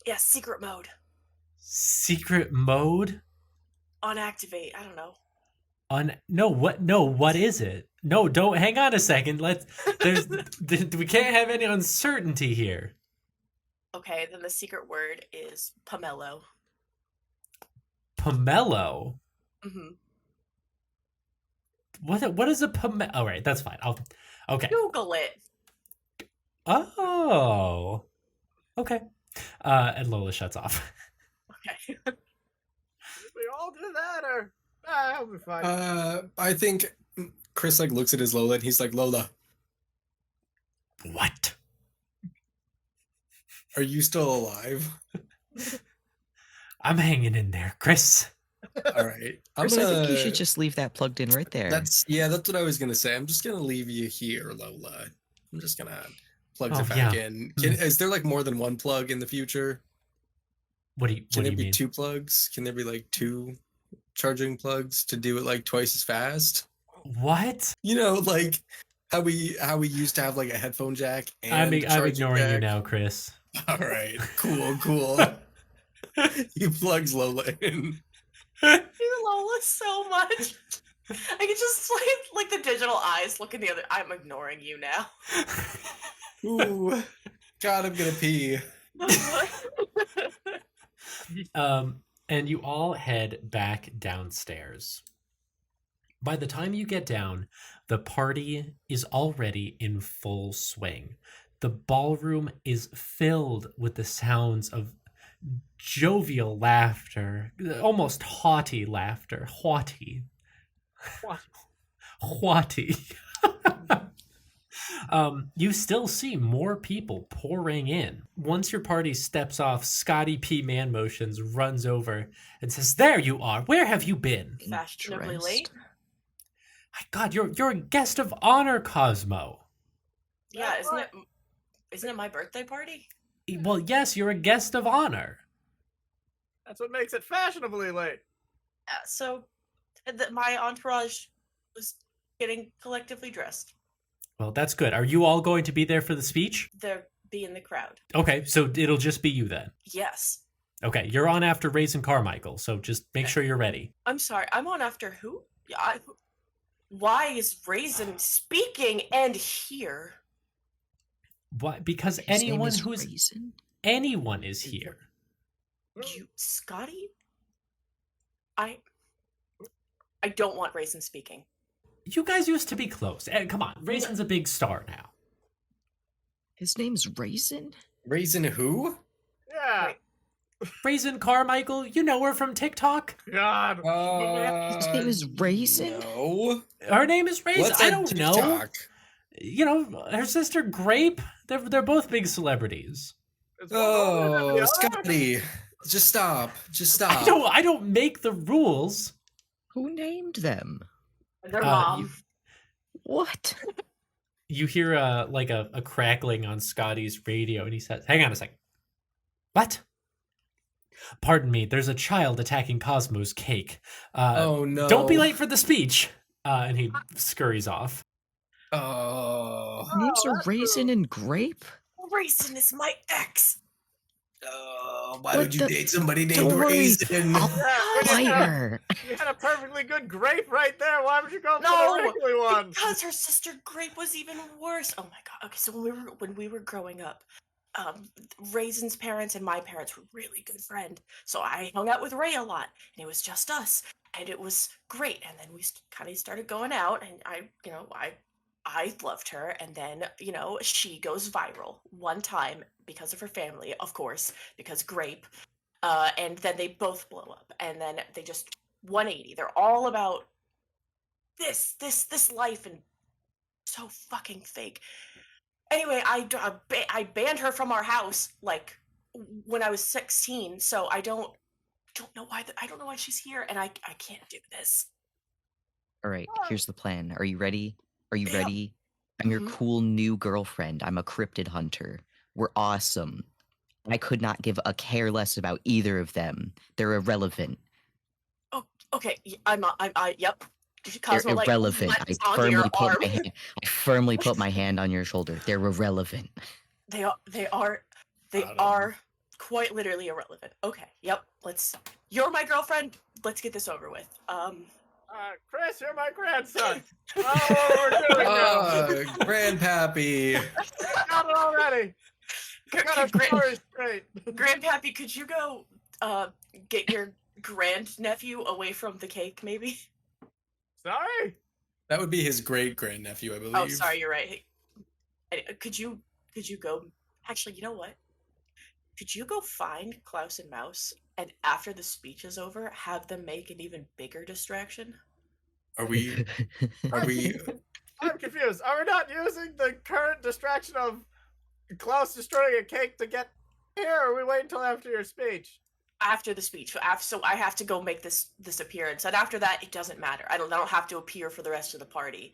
Yeah, secret mode. Secret mode? On activate. I don't know. What is it? No, don't hang on a second. We can't have any uncertainty here. Okay, then the secret word is pomelo. Pomelo? Mm-hmm. What is a pomelo? All right, that's fine. Okay. Google it. Oh. Okay. And Lola shuts off. Okay. We all do that, or I'll be fine. I think Chrys looks at his Lola and he's like, Lola, What? are you still alive? I'm hanging in there, Chrys. All right. Chris, I think you should just leave that plugged in right there. That's what I was gonna say. I'm just gonna leave you here, Lola. I'm just gonna plug it back yeah. in. Is there like more than one plug in the future? Can there you be mean? 2 plugs? Can there be like 2 charging plugs to do it like twice as fast? What? Like how we used to have like a headphone jack and I'm a charging ignoring you jack? now, Chrys. All right, cool. He plugs Lola in. You Lola so much. I can just like the digital eyes look in the other. I'm ignoring you now. Ooh, God, I'm gonna pee. And you all head back downstairs. By the time you get down, the party is already in full swing. The ballroom is filled with the sounds of jovial laughter, almost haughty laughter. Haughty. You still see more people pouring in. Once your party steps off, Scotty P. Man Motions runs over and says, "There you are. Where have you been?" Fashionably late. My God, you're a guest of honor, Cosmo. Yeah, isn't it my birthday party? Well, yes, you're a guest of honor. That's what makes it fashionably late. So my entourage was getting collectively dressed. Well, that's good. Are you all going to be there for the speech? They'll be in the crowd. Okay, so it'll just be you then. Yes. Okay, you're on after Raisin Carmichael, so just make sure you're ready. I'm sorry, I'm on after who? Why is Raisin speaking and here? Why? Because His name anyone is who's Raisin? anyone is here. You, Scotty? I don't want Raisin speaking. You guys used to be close. Come on, Raisin's a big star now. His name's Raisin? Raisin who? Yeah. Wait. Raisin Carmichael, you know her from TikTok. God. His name is Raisin? No. Her name is Raisin. What's I a don't know. TikTok? You know, her sister Grape. They're both big celebrities. It's one older than the Oh, other? Scotty. Just stop. Just stop. I don't make the rules. Who named them? Their Uh, mom. What? You hear like a crackling on Scotty's radio, and he says, "Hang on a second. What? Pardon me. There's a child attacking Cosmo's cake. Oh no. Don't be late for the speech." And he scurries off. Oh. Names are that's Raisin and Grape? Raisin is my ex. Why What would you the- date somebody named Don't worry. Raisin? I'll Yeah, fight her. You had a perfectly good grape right there. Why would you go for No, the wrinkly one? Because her sister Grape was even worse. Oh my god. Okay, so when we were growing up, Raisin's parents and my parents were really good friends. So I hung out with Ray a lot, and it was just us, and it was great. And then we kind of started going out, and I loved her, and then she goes viral one time because of her family, of course, because Grape, and then they both blow up, and then they just 180. They're all about this life, and so fucking fake. Anyway, I banned her from our house like when I was 16, so I don't know why I don't know why she's here, and I can't do this. All right, here's the plan. Are you ready? Are you Yeah. ready? I'm your Mhm. cool new girlfriend. I'm a cryptid hunter. We're awesome. I could not give a care less about either of them. They're irrelevant. Okay, yep. They're Cosmo, like, irrelevant. latches onto your arm. I firmly put my hand on your shoulder. They're irrelevant. They are Got 'em. are quite literally irrelevant. Okay, yep. You're my girlfriend. Let's get this over with. Chris, you're my grandson. Oh, we're doing now. Grandpappy. Got it already. Got our story straight. Grandpappy, could you go get your grandnephew away from the cake, maybe? Sorry. That would be his great grandnephew, I believe. Oh, sorry, you're right. Hey, could you go? Actually, you know what? Could you go find Klaus and Mouse, and after the speech is over, have them make an even bigger distraction? Are we? Are we? I'm confused. Are we not using the current distraction of Klaus destroying a cake to get here, or are we wait until after your speech? After the speech, so I have to go make this appearance, and after that, it doesn't matter. I don't have to appear for the rest of the party.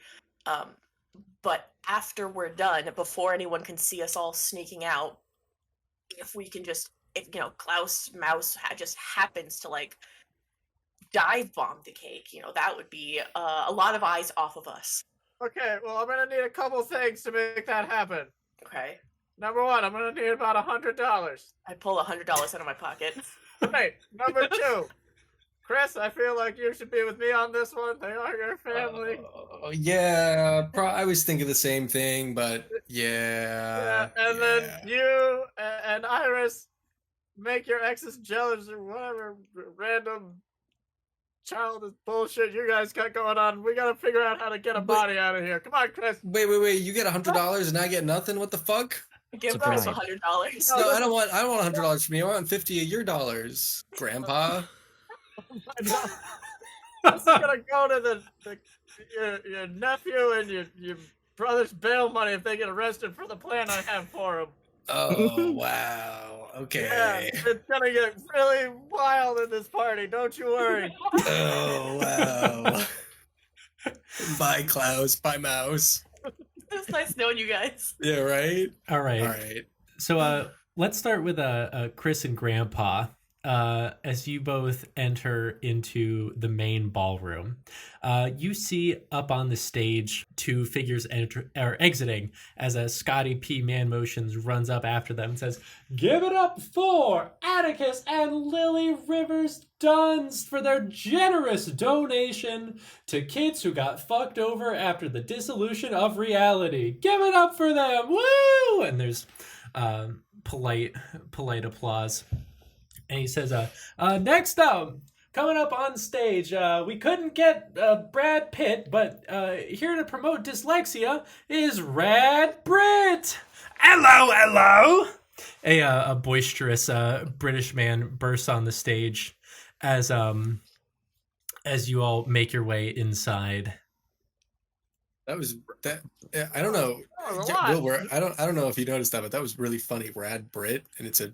But after we're done, before anyone can see us all sneaking out, if Klaus Mouse just happens to like dive bomb the cake, that would be a lot of eyes off of us. Okay, well, I'm gonna need a couple things to make that happen. Okay, Number one, I'm gonna need about $100. I pull $100 out of my pocket. Right. Number two, Chris, I feel like you should be with me on this one. They are your family. Yeah, I was thinking the same thing, but yeah. And then you and Iris make your exes jealous or whatever random childish bullshit you guys got going on. We gotta figure out how to get a body out of here. Come on, Chris. Wait! You get $100 and I get nothing. What the fuck? Give It's a us bribe. $100. No, I don't want $100 from you. I want 50 of your dollars, Grandpa. I'm just gonna go to your nephew and your brother's bail money if they get arrested for the plan I have for them. Oh wow. Okay. Yeah, it's gonna get really wild in this party. Don't you worry. Oh wow. Bye, Klaus. Bye, Mouse. It's nice knowing you guys. Yeah. Right. All right. All right. So let's start with Chris and Grandpa. As you both enter into the main ballroom, you see up on the stage two figures exiting as a Scotty P Man Motions runs up after them and says, "Give it up for Atticus and Lily Rivers Dunst for their generous donation to kids who got fucked over after the dissolution of reality. Give it up for them, woo!" And there's polite applause. And he says, next up, coming up on stage, we couldn't get Brad Pitt, but here to promote dyslexia is Rad Brit. Hello. A boisterous British man bursts on the stage as you all make your way inside. That was that. I don't know, That was a lot. Wilbur. I don't know if you noticed that, but that was really funny. Rad Brit, and it's a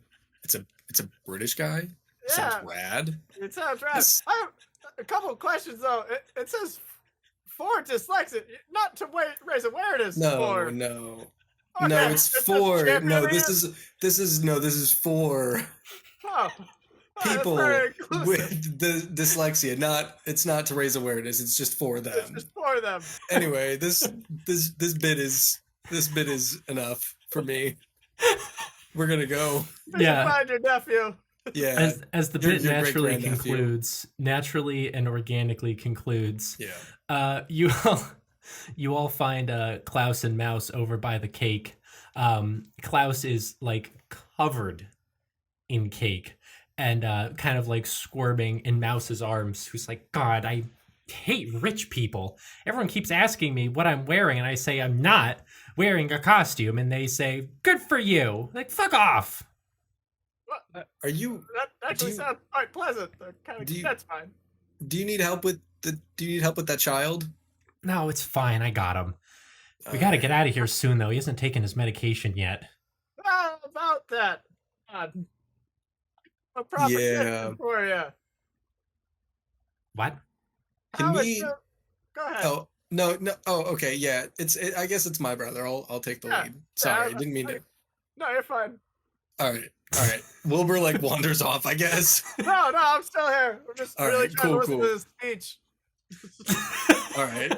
British guy. Yeah, Sounds rad. it sounds right. This- I have a couple of questions though. It says for dyslexic, not to raise awareness. No, for. no, Okay, no. It's it says for. No, champion this is for Oh, that's people very inclusive. with the dyslexia. It's not to raise awareness. It's just for It's them. just for them. Anyway, this bit is enough for me. We're gonna go. You should find your nephew. Yeah. As the Your- bit your naturally great-grandnephew. concludes, naturally and organically concludes. Yeah. You all find Klaus and Mouse over by the cake. Klaus is like covered in cake and kind of like squirming in Mouse's arms, who's like, God, I hate rich people. Everyone keeps asking me what I'm wearing, and I say I'm not wearing a costume, and they say, good for you. Like, fuck off. Are you? That actually you- sounds quite pleasant. That's fine. Do you need help with that child? No, it's fine. I got him. We got to get out of here soon, though. He hasn't taken his medication yet. How about that? A proposition Yeah. for you. What? Can we- Go ahead. Oh no. Oh, okay. Yeah. I guess it's my brother. I'll take the Yeah, lead. Sorry, I- didn't mean to. No, you're fine. All right. Wilbur like wanders off, I guess. No, I'm still here. We're just All really right, trying to cool, listen cool. to this speech. All right.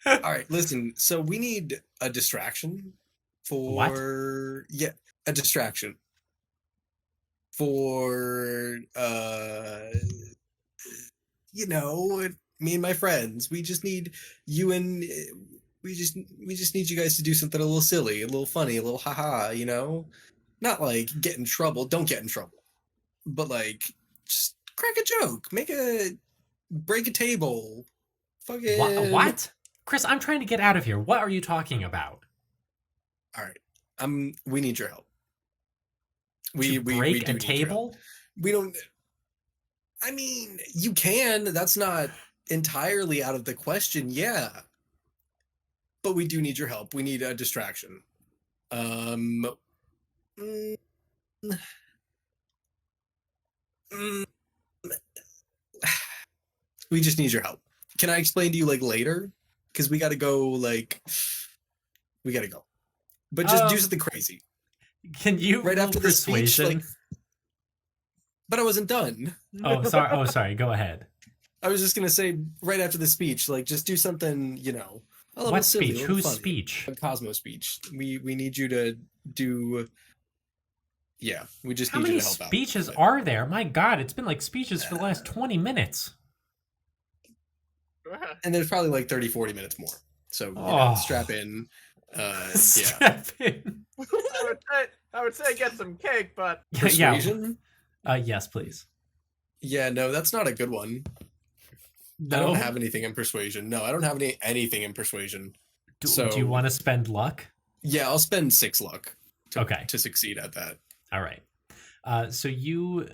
All right. Listen. So we need a distraction for a distraction for me and my friends. We just need you and we just need you guys to do something a little silly, a little funny, a little haha, Not like get in trouble, don't get in trouble. But like just crack a joke, break a table. Fucking What? Chris, I'm trying to get out of here. What are you talking about? All right. We need your help. We To break do a need your help. table? We don't. I mean, you can. That's not entirely out of the question. Yeah, but we do need your help. We need a distraction. mm, mm, we just need your help. Can I explain to you like later? Because we got to go. But just do something crazy Can you right roll after the speech. persuasion? But I wasn't done. Oh, sorry. Oh, sorry. Go ahead. I was just gonna say right after the speech, like just do something, a little What silly, speech? a little Whose funny. speech? A Cosmo speech. We need you to do. Yeah, we just How need many you to help speeches out. are there? My God, it's been like speeches for the last 20 minutes. Go ahead. And there's probably like 30, 40 minutes more. So Oh. strap in. Yeah. Strap in. I would say get some cake, but Yeah. Persuasion? Yes, please. Yeah, no, that's not a good one. No. I don't have anything in persuasion. No, I don't have anything in persuasion. Do so- you want to spend luck? Yeah, I'll spend 6 luck Okay. to succeed at that. All right. So you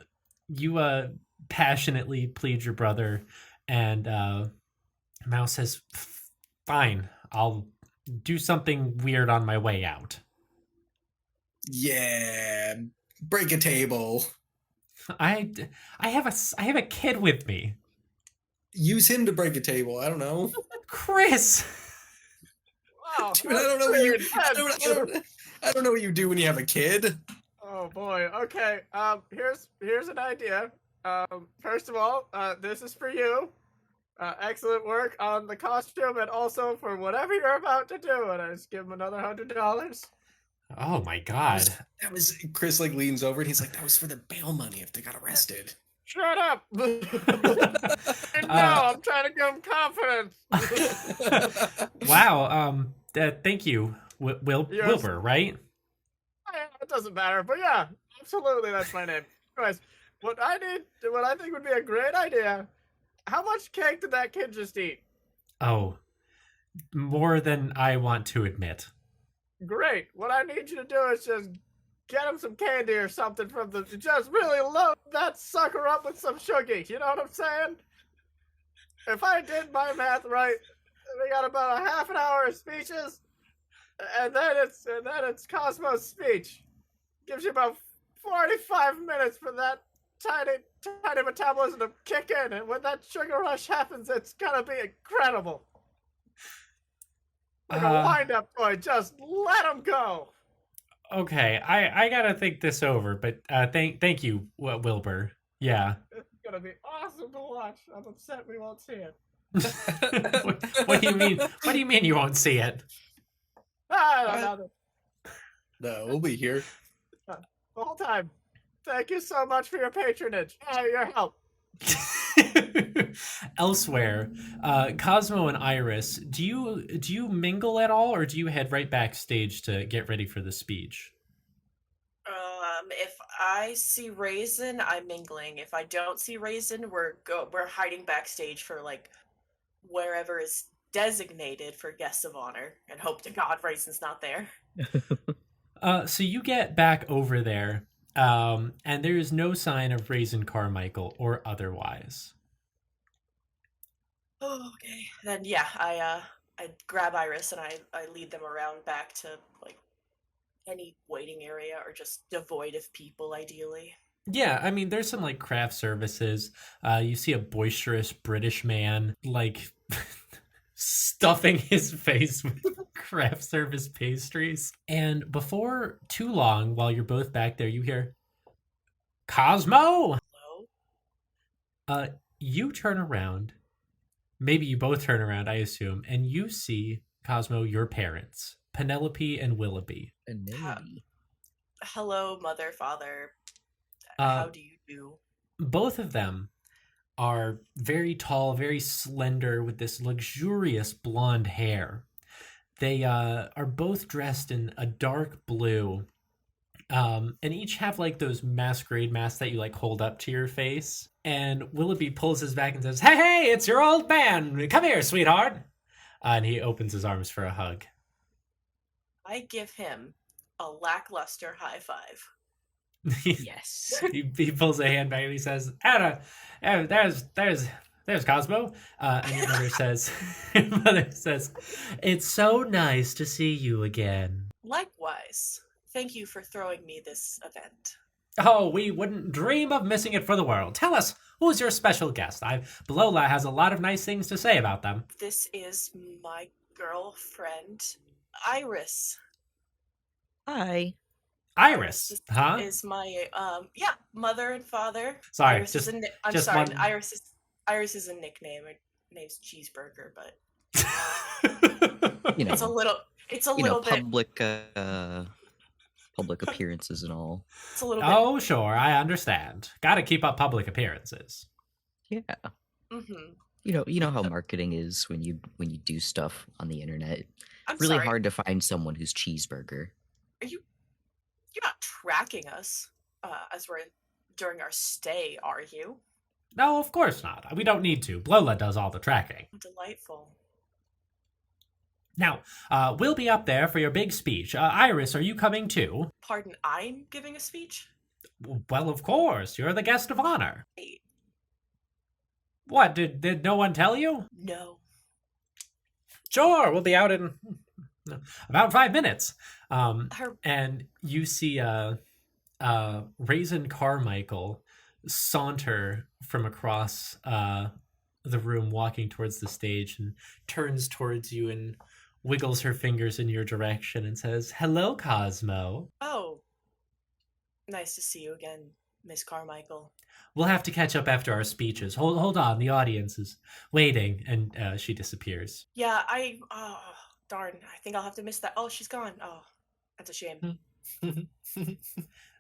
passionately plead your brother, and Mouse says, "Fine, I'll do something weird on my way out." Yeah, break a table. I have a kid with me, Use him to break a table. I don't know. Chris. wow, Dude, I don't know what you. that's pretty I don't know what you do when you have a kid. Oh boy. Okay. Here's an idea. First of all, this is for you. Excellent work on the costume and also for whatever you're about to do. And I just give him another $100. Oh my God. That was Chris. Like leans over and he's like, "That was for the bail money if they got arrested." Shut up! No, I'm trying to give him confidence. Wow. Thank you, Yes. Wilbur. Right? It doesn't matter, but yeah, absolutely, that's my name. Anyways, what I think would be a great idea. How much cake did that kid just eat? Oh, more than I want to admit. Great. What I need you to do is just get him some candy or something from the. Just really load that sucker up with some sugar. You know what I'm saying? If I did my math right, we got about a half an hour of speeches, and then it's Cosmo's speech. Gives you about 45 minutes for that tiny metabolism to kick in, and when that sugar rush happens, it's gonna be incredible. Like a wind-up toy, just let him go. Okay, I gotta think this over, but thank you, Wilbur. Yeah. It's gonna be awesome to watch. I'm upset we won't see it. What do you mean? What do you mean you won't see it? I don't know. No, we'll be here. The whole time. Thank you so much for your patronage. Your help. Elsewhere, Cosmo and Iris, do you mingle at all, or do you head right backstage to get ready for the speech? If I see Raisin, I'm mingling. If I don't see Raisin, we're hiding backstage for like wherever is designated for guests of honor, and hope to God Raisin's not there. So you get back over there, and there is no sign of Raisin Carmichael or otherwise. Oh, okay. Then yeah, I grab Iris and I lead them around back to like any waiting area or just devoid of people, ideally. Yeah, I mean, there's some like craft services. You see a boisterous British man like stuffing his face with craft service pastries. And before too long, while you're both back there, you hear, Cosmo! Hello? You turn around. Maybe you both turn around, I assume, and you see, Cosmo, your parents, Penelope and Willoughby. Hello, mother, father. How do you do? Both of them are very tall, very slender, with this luxurious blonde hair. They are both dressed in a dark blue, and each have like those masquerade masks that you like hold up to your face. And Willoughby pulls his back and says, hey, it's your old man. Come here, sweetheart. And he opens his arms for a hug. I give him a lackluster high five. Yes. He pulls a hand back and he says, Anna, there's Cosmo. And your mother says, it's so nice to see you again. Likewise. Thank you for throwing me this event. Oh, we wouldn't dream of missing it for the world. Tell us, who's your special guest? Lola has a lot of nice things to say about them. This is my girlfriend, Iris. Hi. Iris, This huh? is my mother and father. Sorry, Iris just is I'm just sorry. one- Iris is a nickname. Her name's Cheeseburger, but You know, it's a little bit. Public appearances and all. It's a little bit. Oh, sure, I understand. Gotta keep up public appearances. Yeah. Mm-hmm. You know how marketing is when you do stuff on the internet. I'm Really sorry. hard to find someone who's cheeseburger. You're not tracking us as we're during our stay, are you? No, of course not. We don't need to. Lola does all the tracking. Delightful. Now, we'll be up there for your big speech. Iris, are you coming too? Pardon, I'm giving a speech? Well, of course. You're the guest of honor. Wait, What, did no one tell you? no. Sure, we'll be out in about 5 minutes. Her And you see Raisin Carmichael saunter from across the room, walking towards the stage, and turns towards you and wiggles her fingers in your direction and says, hello, Cosmo. Oh. Nice to see you again, Miss Carmichael. We'll have to catch up after our speeches. Hold on, the audience is waiting. And she disappears. Yeah, oh, darn. I think I'll have to miss that. Oh, she's gone. Oh, that's a shame.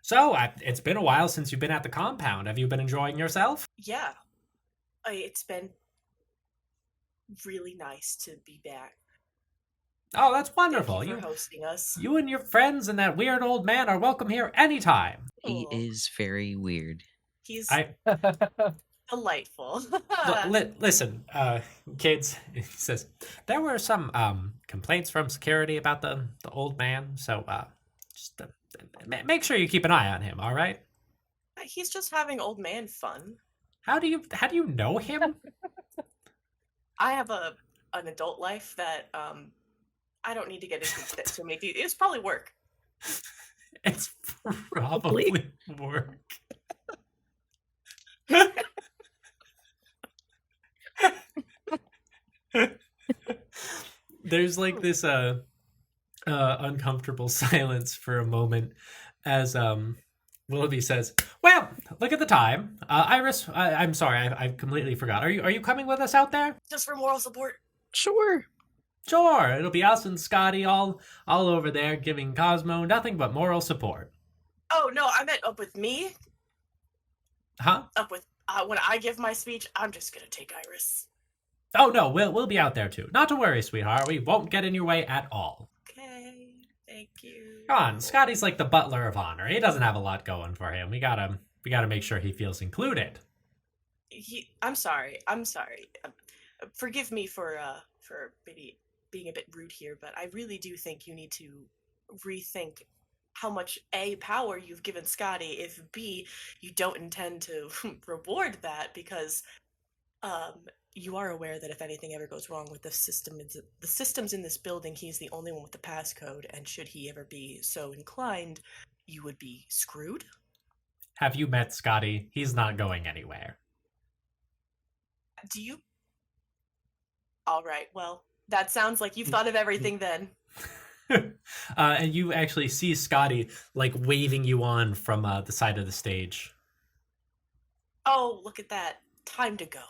So, it's been a while since you've been at the compound. Have you been enjoying yourself? Yeah. It's been really nice to be back. Oh, that's wonderful. Thank you for hosting us. You and your friends and that weird old man are welcome here anytime. He Oh. is very weird. He's I Delightful. Listen, kids, he says, there were some complaints from security about the old man, so just make sure you keep an eye on him, all right? He's just having old man fun. How do you know him? I have an adult life that I don't need to get into to make it. It's probably work. It's probably work. There's like this uncomfortable silence for a moment as Willoughby says, "Well, look at the time. Iris, I'm sorry, I completely forgot. Are you coming with us out there?" Just for moral support. Sure. Sure, it'll be us and Scotty all over there giving Cosmo nothing but moral support. Oh no, I meant up with me. Huh? Up with when I give my speech, I'm just gonna take Iris. Oh no, we'll be out there too. Not to worry, sweetheart. We won't get in your way at all. Okay, thank you. Come on, Scotty's like the butler of honor. He doesn't have a lot going for him. We gotta make sure he feels included. I'm sorry. Forgive me for maybe being a bit rude here, but I really do think you need to rethink how much A, power you've given Scotty, if B, you don't intend to reward that, because you are aware that if anything ever goes wrong with the systems in this building, he's the only one with the passcode, and should he ever be so inclined, you would be screwed. Have you met Scotty? He's not going anywhere. Do you? All right, well, that sounds like you've thought of everything then. And you actually see Scotty like waving you on from the side of the stage. Oh, look at that. Time to go.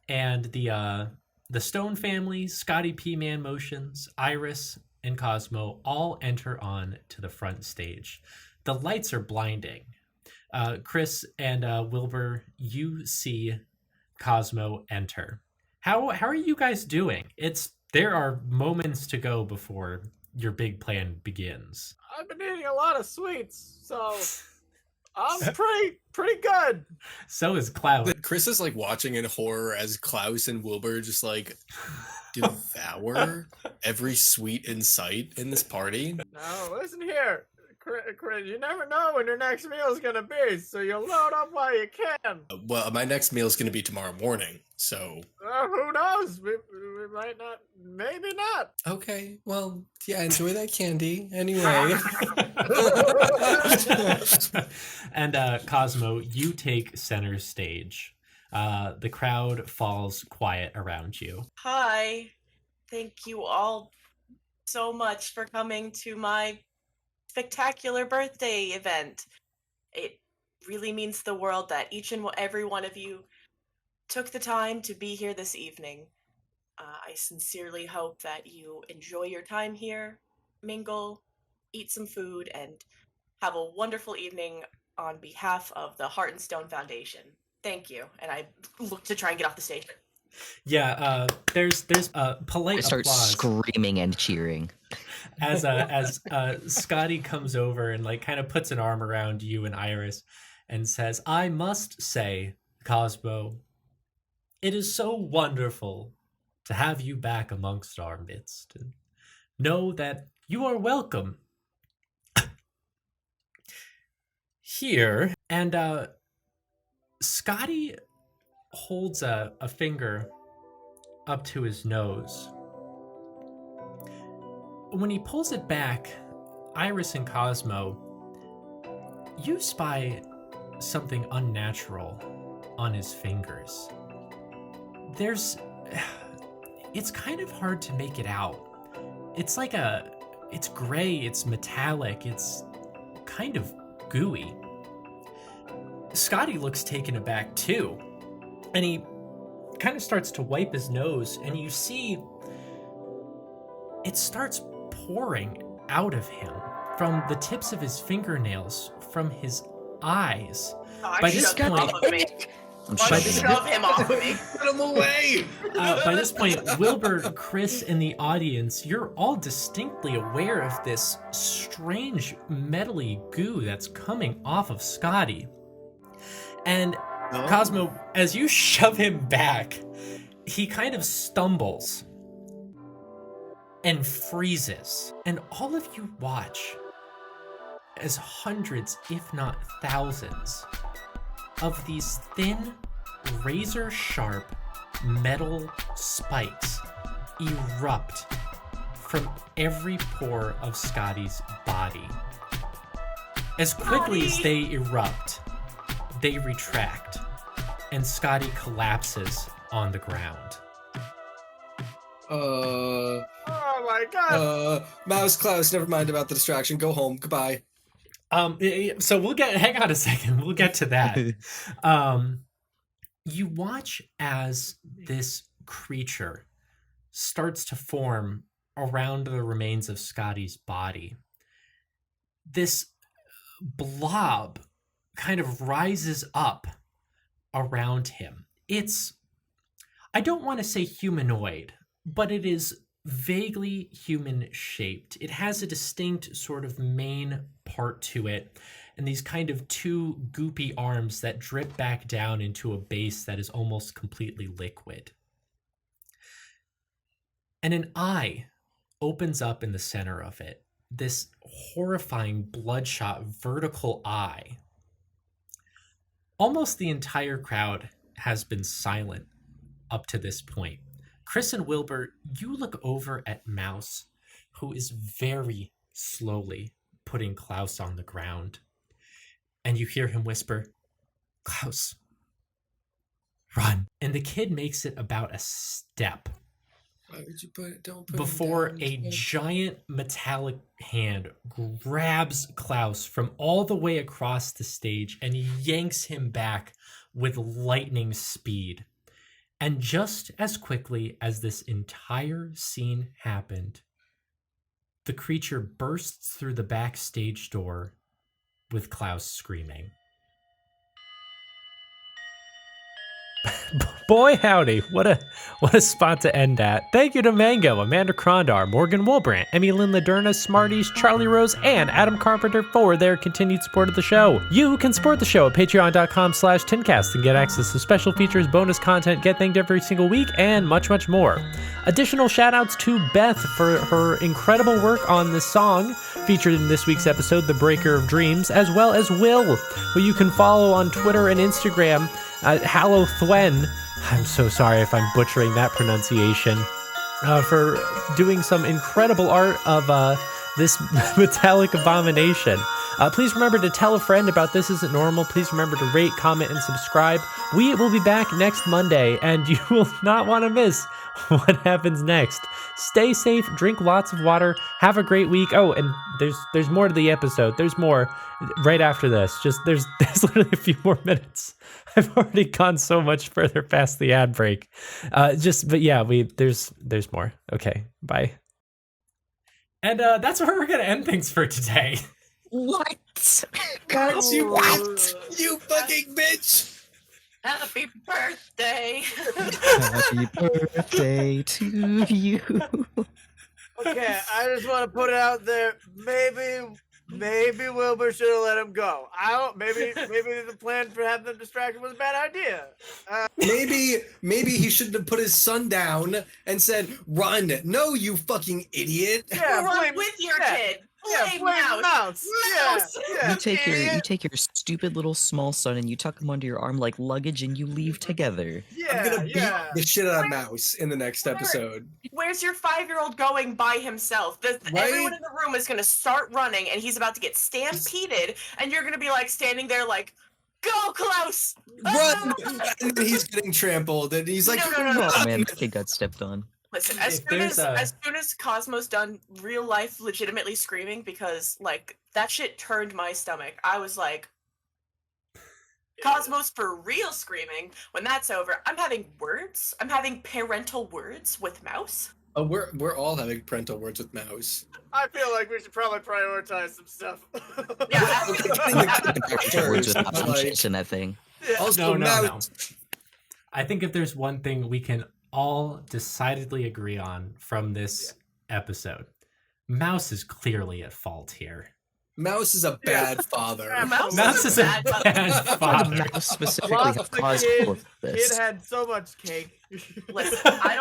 And the Stone family, Scotty P. Man Motions, Iris, and Cosmo all enter on to the front stage. The lights are blinding. Chrys and Wilbur, you see Cosmo enter. How are you guys doing? There are moments to go before your big plan begins. I've been eating a lot of sweets, so I'm pretty good. So is Klaus. Chrys is like watching in horror as Klaus and Wilbur just like devour every sweet in sight in this party. Now listen here, Chrys, you never know when your next meal is gonna be, so you load up while you can. Well, my next meal is gonna be tomorrow morning, so who knows? We might not, maybe not. okay. Well, yeah, enjoy that candy anyway. And Cosmo, you take center stage. The crowd falls quiet around you. Hi. Thank you all so much for coming to my spectacular birthday event. It really means the world that each and every one of you took the time to be here this evening. I sincerely hope that you enjoy your time here, mingle, eat some food, and have a wonderful evening on behalf of the Heart and Stone Foundation. Thank you. And I look to try and get off the stage. Yeah, there's a polite I start applause screaming and cheering. as Scotty comes over and like kind of puts an arm around you and Iris and says, "I must say, Cosmo, it is so wonderful to have you back amongst our midst, and know that you are welcome here." And Scotty holds a finger up to his nose. When he pulls it back, Iris and Cosmo, you spy something unnatural on his fingers. It's kind of hard to make it out. It's gray, it's metallic, it's kind of gooey. Scotty looks taken aback too, and he kind of starts to wipe his nose, and you see it starts pouring out of him from the tips of his fingernails, from his eyes. By this point, Shove him off of me. Put him away! By this point, Wilbur, Chrys, and the audience, you're all distinctly aware of this strange metally goo that's coming off of Scotty. And Cosmo, as you shove him back, he kind of stumbles and freezes. And all of you watch as hundreds, if not thousands, of these thin, razor-sharp metal spikes erupt from every pore of Scotty's body. As quickly as they erupt, they retract, and Scotty collapses on the ground. Oh my god! Mouse, Klaus, never mind about the distraction. Go home. Goodbye. So hang on a second, we'll get to that. You watch as this creature starts to form around the remains of Scotty's body. This blob kind of rises up around him. It's, I don't want to say humanoid, but it is vaguely human shaped. It has a distinct sort of main part to it, and these kind of two goopy arms that drip back down into a base that is almost completely liquid. And an eye opens up in the center of it. This horrifying bloodshot vertical eye. Almost the entire crowd has been silent up to this point. Chrys and Wilbur, you look over at Mouse, who is very slowly putting Klaus on the ground. And you hear him whisper, "Klaus, run." And the kid makes it about a step Why would you put it? Don't put before it down. a giant metallic hand grabs Klaus from all the way across the stage and yanks him back with lightning speed. And just as quickly as this entire scene happened, the creature bursts through the backstage door with Klaus screaming. Boy howdy, what a spot to end at. Thank you to Mango, Amanda Krondar, Morgan Wolbrandt, Emmy Lynn Laderna, Smarties, Charlie Rose, and Adam Carpenter for their continued support of the show. You can support the show at patreon.com/tincast and get access to special features, bonus content, get thanked every single week, and much, much more. Additional shoutouts to Beth for her incredible work on this song featured in this week's episode, The Breaker of Dreams, as well as Will, who you can follow on Twitter and Instagram at Hallothwen. I'm so sorry if I'm butchering that pronunciation. For doing some incredible art of this metallic abomination. Please remember to tell a friend about This Isn't Normal. Please remember to rate, comment, and subscribe. We will be back next Monday, and you will not want to miss what happens next. Stay safe, drink lots of water, have a great week. Oh, and there's more to the episode. There's more right after this. Just there's literally a few more minutes. I've already gone so much further past the ad break. But yeah, there's more. Okay, bye. And that's where we're gonna end things for today. What? Mouse, you What? You fucking bitch! Happy birthday! Happy birthday to you. Okay, I just want to put it out there. Maybe Wilbur should have let him go. I don't. Maybe the plan for having the distraction was a bad idea. Maybe he shouldn't have put his son down and said, "Run!" No, you fucking idiot. Yeah, Run blame, with your yeah, kid. Yeah, Blame blame Mouse. Mouse. Yeah, You take your idiot. stupid little small son and you tuck him under your arm like luggage and you leave together. Yeah, I'm gonna beat yeah. the shit out of Mouse in the next episode. Where's your 5-year-old going by himself? Everyone in the room is going to start running, and he's about to get stampeded, and you're going to be like standing there like, "Go, Klaus! Run! And then he's getting trampled, and he's like, No. Oh man, that kid got stepped on. Listen, If there's as soon as Cosmo's done real life legitimately screaming, because like that shit turned my stomach. I was like, Cosmo's for real screaming. When that's over, I'm having words. I'm having parental words with Mouse. Oh, we're all having parental words with Mouse. I feel like we should probably prioritize some stuff. Yeah. Words with But, I'm like, chasing that thing. Also, No. Mouse. I think if there's one thing we can all decidedly agree on from this episode, Mouse is clearly at fault here. Mouse is a bad father. Mouse is a bad father. Mouse specifically Lost have the cause kid. for Kid this. had so much cake. Listen, I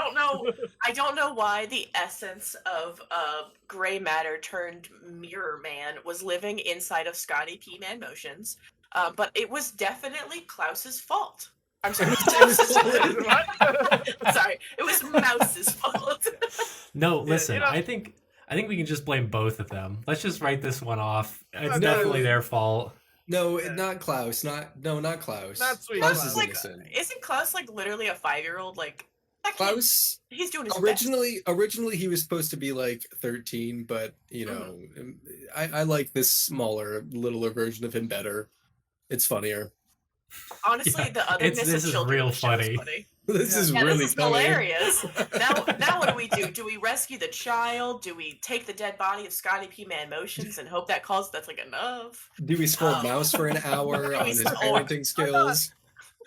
don't know why the essence of gray matter turned mirror man was living inside of Scotty P Man Motions, but it was definitely Klaus's fault. I'm sorry, What? sorry, it was Mouse's fault. No, listen, you know- I think we can just blame both of them. Let's just write this one off. It's No. definitely their fault. No, not Klaus. Not Klaus. Not sweet Klaus Klaus. is Like, innocent. isn't Klaus like literally a 5-year-old? Like that kid, Klaus he's doing his best. originally he was supposed to be like 13, but you know, I like this smaller, littler version of him better. It's funnier. Honestly, Yeah, the otherness this of is children real in the show is funny. This is Yeah, really this is funny. hilarious. Now what do? Do we rescue the child? Do we take the dead body of Scotty P Man Motions and hope that calls that's like enough? Do we scold Oh. Mouse for an hour Do on we his scold- parenting skills?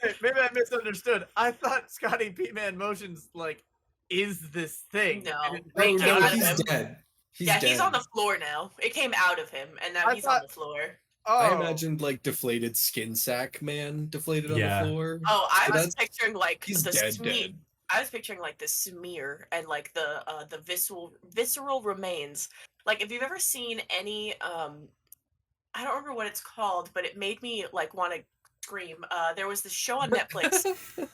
Wait, maybe I misunderstood. I thought Scotty P Man Motions like is this thing. No. and it Oh, Came no, out of he's him. dead. He's Yeah, dead. he's on the floor now. It came out of him, and now I he's on thought- the floor. I Oh, imagined like deflated skin sack man deflated on Yeah. the floor. Oh, I So was that's- picturing like He's the dead, smear. dead. I was picturing like the smear and like the visceral remains. Like if you've ever seen any I don't remember what it's called, but it made me like want to scream. There was this show on Netflix.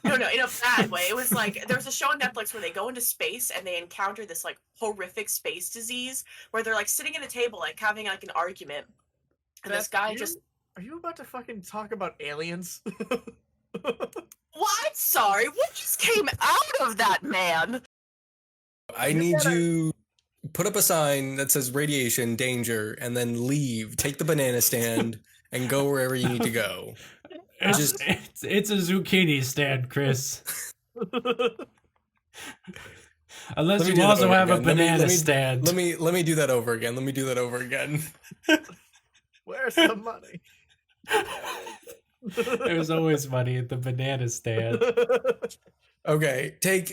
No, in a bad way. It was like there was a show on Netflix where they go into space and they encounter this like horrific space disease where they're like sitting at a table like having like an argument, and this Beth, guy you- just Are you about to fucking talk about aliens? what? Sorry, what just came out of that man? I need you put up a sign that says radiation danger and then leave. Take the banana stand and go wherever you need to go. It's a zucchini stand, Chris. Unless Let me you do that also over have a again. Let me- banana let me- stand. Let me do that over again. Let me do that over again. Where's the money? There's always money at the banana stand. Okay,